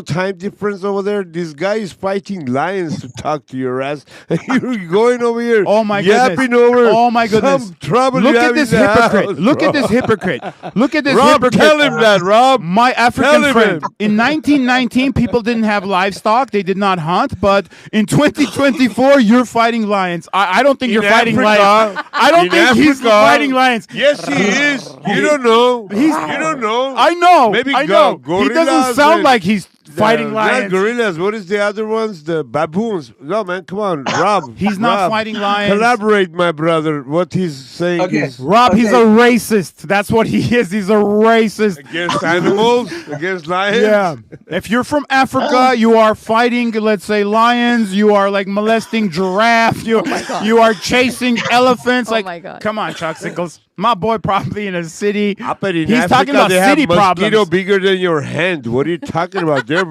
time difference over there. This guy is fighting lions to talk to your ass. You're going over here. Oh my yapping goodness! over Oh my goodness! some trouble. Look you at have this in the hypocrite! house, Look at bro. this hypocrite! Look at this Rob, hypocrite! tell him that, Rob. My African Tell him friend. it. In 1919, people didn't have livestock; they did not hunt. But in 2024, you're fighting lions. I don't think In you're fighting Africa, lions. I don't in think he's Africa, fighting lions. Yes, he is. You don't know. You don't know. I know. Maybe I know. He doesn't gorillas sound and- like he's fighting Not lions. gorillas. What is the other ones? The baboons. No, man, come on, Rob. He's not Rob, fighting lions. Collaborate, my brother. What he's saying Okay. is Rob, he's a Okay. racist. That's what he is. He's a racist. against animals, against lions. Yeah. If you're from Africa, you are fighting, let's say, lions. You are like molesting giraffe. You are chasing elephants. Oh like, my God. come on, Chucksicles. My boy probably in a city. Up in He's Africa, talking about they city have mosquito problems. bigger than your hand. What are you talking about? They're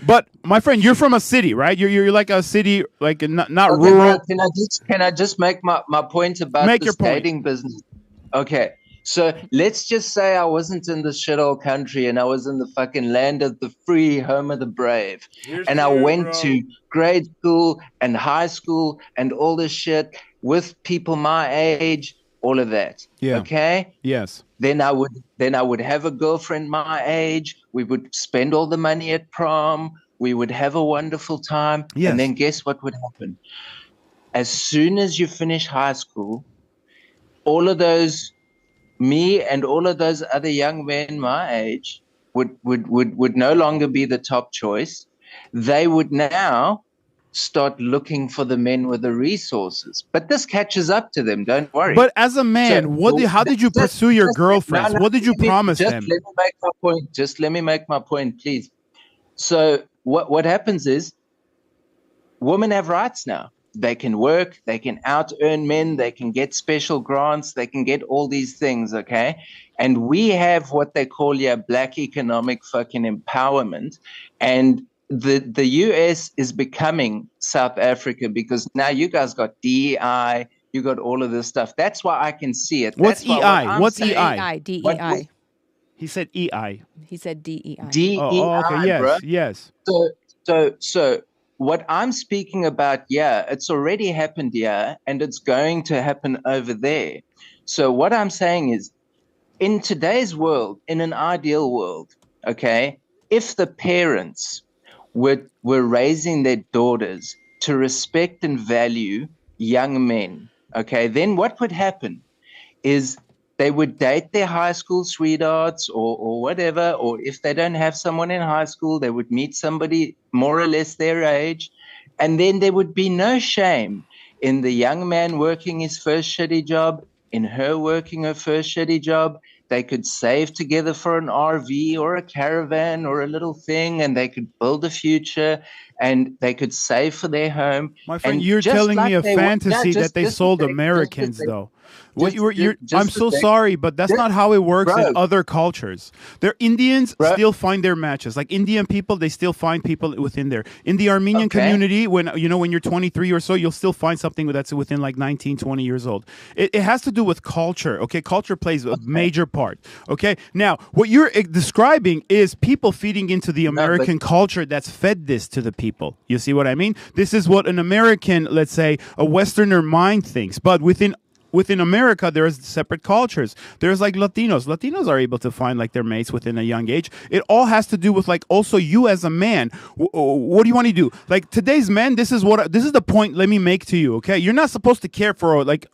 But my friend, you're from a city, right? You're like a city, like not Okay, rural. bro, can I just make my point about Make this your point. dating business? Okay. So let's just say I wasn't in this shithole country and I was in the fucking land of the free, home of the brave. And I went to grade school and high school and all this shit with people my age, all of that. Yeah. Okay. Yes. Then I would have a girlfriend my age. We would spend all the money at prom. We would have a wonderful time. Yes. And then guess what would happen? As soon as you finish high school, me and all of those other young men my age would no longer be the top choice. They would now start looking for the men with the resources. But this catches up to them, don't worry. But as a man, how did you pursue your girlfriends? What did you promise them? Let me make my point. Just let me make my point, please. So what happens is women have rights now. They can work, they can out-earn men, they can get special grants, they can get all these things, okay? And we have what they call here black economic fucking empowerment. And the US is becoming South Africa because now you guys got DEI, you got all of this stuff. That's why I can see it. What's That's why EI? I'm What's saying- EI? DEI. He said EI. He said DEI. DEI, Oh, okay. Yes. bro. Yes. So what I'm speaking about, it's already happened here, and it's going to happen over there. So what I'm saying is, in today's world, in an ideal world, okay, if the parents were raising their daughters to respect and value young men, okay, then what would happen is they would date their high school sweethearts or whatever, or if they don't have someone in high school, they would meet somebody more or less their age. And then there would be no shame in the young man working his first shitty job, in her working her first shitty job. They could save together for an RV or a caravan or a little thing, and they could build a future, and they could save for their home. My friend, And you're just telling like me a they wa- fantasy just- that they just sold like- Americans, just like- though. What I'm so sorry, but that's not how it works in other cultures. Indians still find their matches. Like Indian people, they still find people within there. In the Armenian community, when you're 23 or so, you'll still find something that's within like 19, 20 years old. It has to do with culture. Okay, culture plays a major part. Okay, now what you're describing is people feeding into the American culture that's fed this to the people. You see what I mean? This is what an American, let's say, a Westerner mind thinks, but within America, there's separate cultures. There's like Latinos. Latinos are able to find like their mates within a young age. It all has to do with like also you as a man. What do you want to do? Like today's men, this is the point let me make to you, okay? You're not supposed to care for like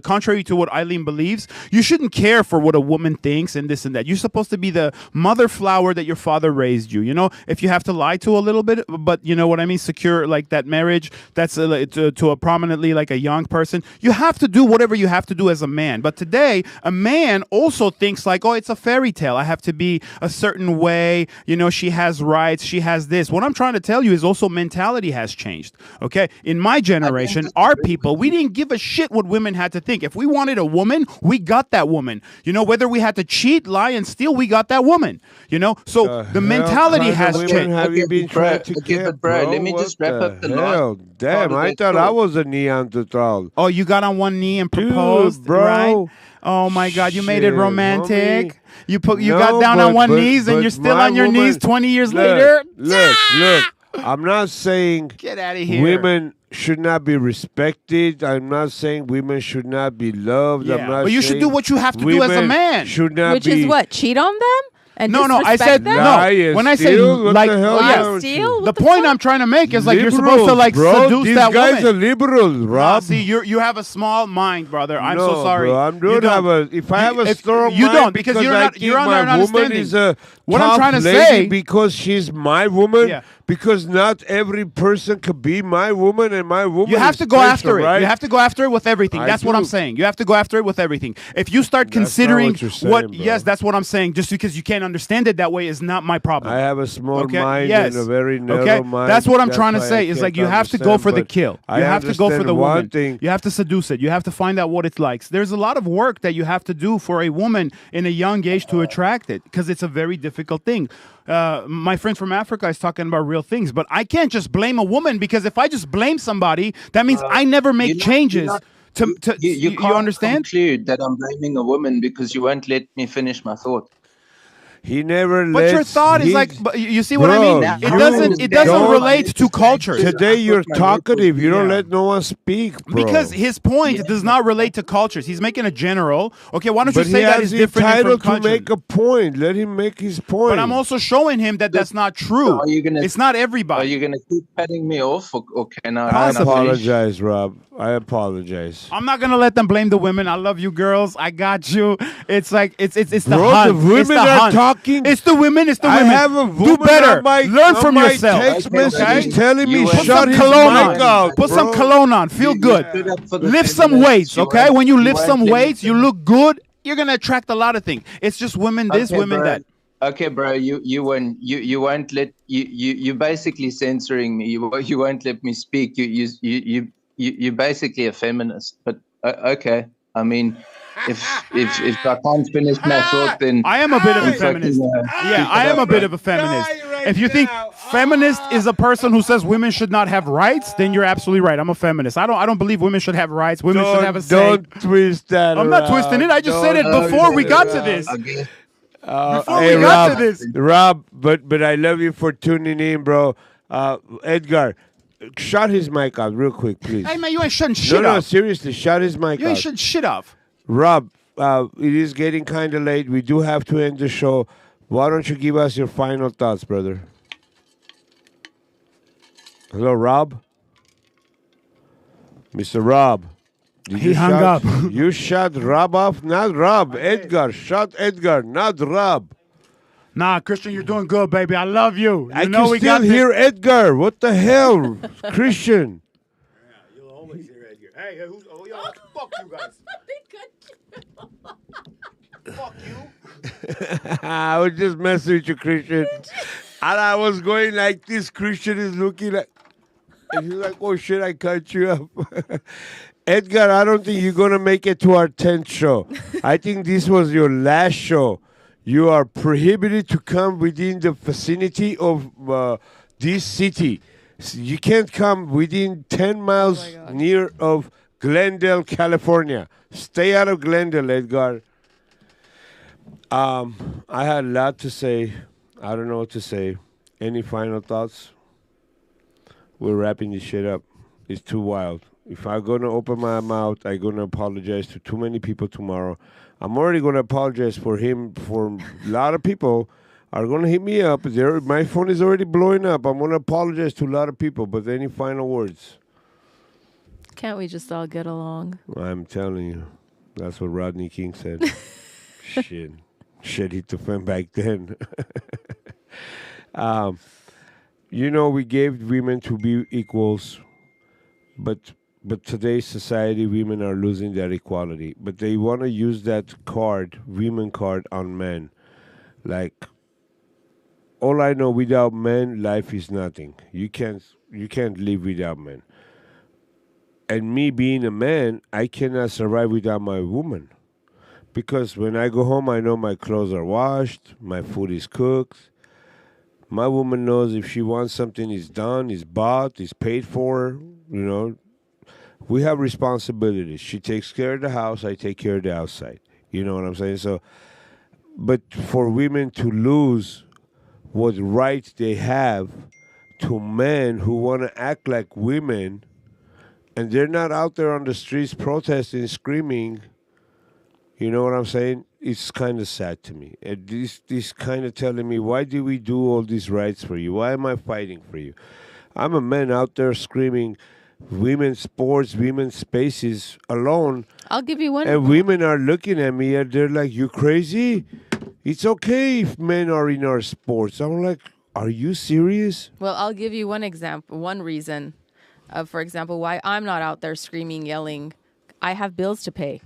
contrary to what Eileen believes, you shouldn't care for what a woman thinks and this and that. You're supposed to be the mother flower that your father raised you. You know, if you have to lie to a little bit, but you know what I mean, secure like that marriage that's to a prominently like a young person. You have to do whatever you have to do as a man. But today, a man also thinks like, oh, it's a fairy tale. I have to be a certain way. You know, she has rights. She has this. What I'm trying to tell you is also mentality has changed. Okay, in my generation, our people, we didn't give a shit what women had to think. If we wanted a woman, we got that woman. You know, whether we had to cheat, lie, and steal, we got that woman. You know, so the mentality has changed. Have you been trying to get, bro? Let me just wrap up the last. Damn, I thought I was a Neanderthal. Oh, you got on one knee and proposed, bro. Right? Oh my God, you made it romantic. Homie. You got down on one knees and you're still on your knees 20 years later. Look. I'm not saying get out of here. Women should not be respected. I'm not saying women should not be loved. Yeah, I'm not but you should do what you have to do as a man. Should not Which is what? Cheat on them? And no, I said them? no. When I say like, steal, the point I'm trying to make is like you're supposed to like seduce that woman. These guys are liberals, Rob. See, you have a small mind, brother. I'm so sorry. Bro, if I have a strong mind, you don't because you're not understanding. What I'm trying to say, because she's my woman. Because not every person could be my woman, and my woman. You have to go after it. Right? You have to go after it with everything. That's what I'm saying. You have to go after it with everything. If you start considering yes, that's what I'm saying. Just because you can't understand it that way is not my problem. I have a small mind and a very narrow mind. That's what I'm trying to say. Is like you have to go for the kill. You have to go for the woman. You have to seduce it. You have to find out what it likes. There's a lot of work that you have to do for a woman in a young age to attract it, because it's a very difficult thing. My friend from Africa is talking about real things, but I can't just blame a woman, because if I just blame somebody, that means I never make changes. You can't understand? Conclude that I'm blaming a woman because you won't let me finish my thought. He never. But your thought is like, you see what I mean? It doesn't relate to culture. Today you're talkative. You don't let no one speak, bro. Because his point does not relate to cultures. He's making a general. Okay, why don't you say that is different from entitled culture? to make a point. Let him make his point. But I'm also showing him that that's not true. It's not everybody. Are you gonna keep cutting me off, or can I? I apologize, Rob. I apologize. I'm not gonna let them blame the women. I love you, girls. I got you. It's like it's the Bro, hunt. the women it's the are hunt. talking. It's the women. It's the I women. have a woman Do better. Learn from my yourself. Text message telling me Put shut some his cologne mic on. out. Put some cologne on. Feel good. Lift some weights. Okay. When you lift some weights, you look good. You're gonna attract a lot of things. It's just women this, women that. Okay, bro, you won't let you basically censoring me. You won't let me speak. You're basically a feminist. But okay, I mean, if I can't finish my thought, then I am a bit of a feminist. Yeah, I am a bit of a feminist. If you think feminist is a person who says women should not have rights, then you're absolutely right. I'm a feminist. I don't believe women should have rights. Women should have a say. Don't twist that. I'm not twisting it. I just said it before we got to this. Before we got to this. Rob, but I love you for tuning in, bro. Edgar, shut his mic out real quick, please. Hey, man, you ain't shutting shit off. No, seriously, shut his mic out. You ain't shutting shit off. Rob, it is getting kind of late. We do have to end the show. Why don't you give us your final thoughts, brother? Hello, Rob? Mr. Rob. He hung up. You shut Rob off? Not Rob. Edgar. Shut Edgar, not Rob. Nah, Christian, you're doing good, baby. I love you. I can still hear Edgar. What the hell? Christian. Yeah, you'll always hear Edgar. Hey, who's... Oh, yo, fuck you guys. Fuck you. I was just messing with you, Christian. And I was going like this. Christian is looking like... And he's like, oh, shit, I cut you up. Edgar, I don't think you're going to make it to our 10th show. I think this was your last show. You are prohibited to come within the vicinity of this city. You can't come within 10 miles near of Glendale, California. Stay out of Glendale, Edgar. I had a lot to say. I don't know what to say. Any final thoughts? We're wrapping this shit up. It's too wild. If I'm going to open my mouth, I'm going to apologize to too many people tomorrow. I'm already going to apologize for him. For a lot of people are going to hit me up. My phone is already blowing up. I'm going to apologize to a lot of people. But any final words? Can't we just all get along? I'm telling you. That's what Rodney King said. Shit. Shit hit the fan back then. We gave women to be equals. But today's society, women are losing that equality. But they want to use that women card, on men. Like, all I know, without men, life is nothing. You can't live without men. And me being a man, I cannot survive without my woman. Because when I go home, I know my clothes are washed, my food is cooked. My woman knows if she wants something, it's done, it's bought, it's paid for. We have responsibilities. She takes care of the house, I take care of the outside. You know what I'm saying? So, but for women to lose what right they have to men who want to act like women, and they're not out there on the streets protesting, screaming, you know what I'm saying? It's kind of sad to me. And this kind of telling me, why do we do all these rights for you? Why am I fighting for you? I'm a man out there screaming, women's sports, women's spaces alone. I'll give you one. And women are looking at me and they're like, you crazy? It's okay if men are in our sports. I'm like, are you serious? Well, I'll give you one example, one reason, for example, why I'm not out there screaming, yelling. I have bills to pay.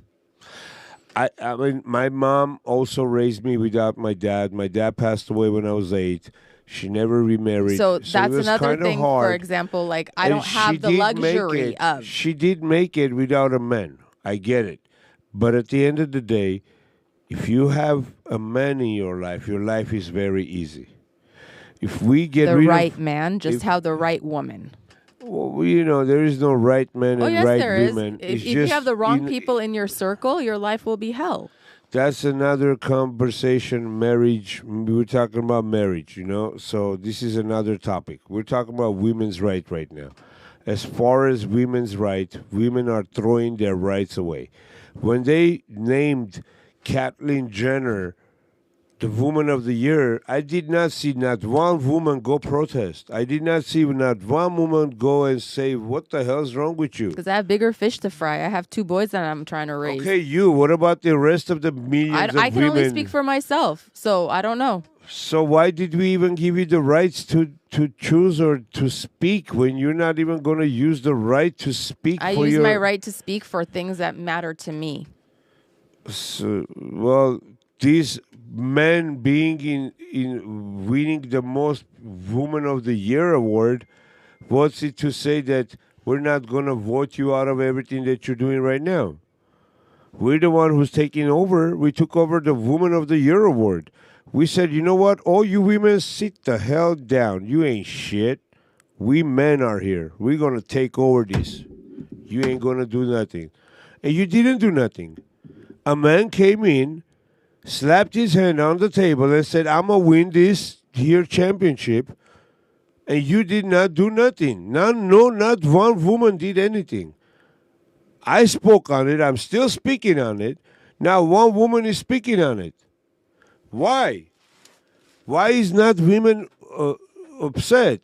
I mean, my mom also raised me without my dad. My dad passed away when I was 8. She never remarried. So that's another thing, for example, like I don't have the luxury of. She did make it without a man. I get it. But at the end of the day, if you have a man in your life is very easy. If we get the rid right of, man, just have the right woman. Well, there is no right man and yes, right there is. woman. If you have the wrong people in your circle, your life will be hell. That's another conversation, marriage. We're talking about marriage, So this is another topic. We're talking about women's right now. As far as women's right, women are throwing their rights away. When they named Kathleen Jenner the Woman of the Year, I did not see not one woman go protest. I did not see not one woman go and say, what the hell's wrong with you? Because I have bigger fish to fry. I have 2 boys that I'm trying to raise. Okay, what about the rest of the millions of women? I can only speak for myself, so I don't know. So why did we even give you the rights to choose or to speak when you're not even going to use the right to speak I use my right to speak for things that matter to me. So, these men being in winning the most Woman of the Year award, what's it to say that we're not going to vote you out of everything that you're doing right now? We're the one who's taking over. We took over the Woman of the Year award. We said, you know what? All you women, sit the hell down. You ain't shit. We men are here. We're going to take over this. You ain't going to do nothing. And you didn't do nothing. A man came in, slapped his hand on the table and said, I'm going to win this here championship. And you did not do nothing. Not one woman did anything. I spoke on it. I'm still speaking on it. Now one woman is speaking on it. Why? Why is not women upset?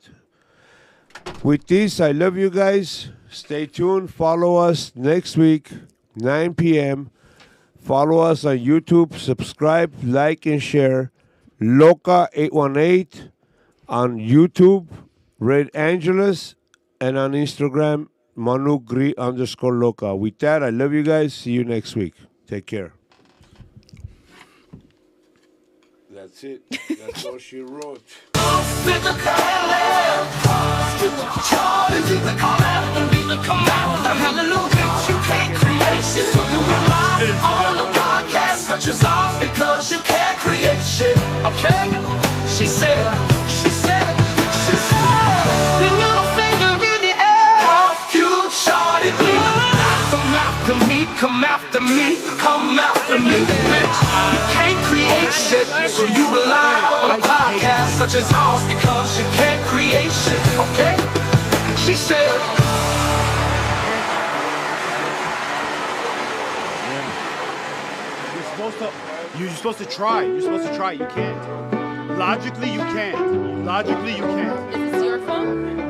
With this, I love you guys. Stay tuned. Follow us next week, 9 p.m. Follow us on YouTube. Subscribe, like, and share. Loka 818 on YouTube. Red Angeles. And on Instagram, Manuk _Loka. With that, I love you guys. See you next week. Take care. That's it. That's all she wrote. Hallelujah. on a podcast such as ours because you can't create shit, okay? She said, the middle finger in the air, you shorty me. Come after me, come after me, bitch. You can't create shit, so you rely on a podcast such as ours because you can't create shit, okay? She said, You're supposed to try. You're supposed to try. You can't. Logically, you can't. Logically, you can't. Is this your phone?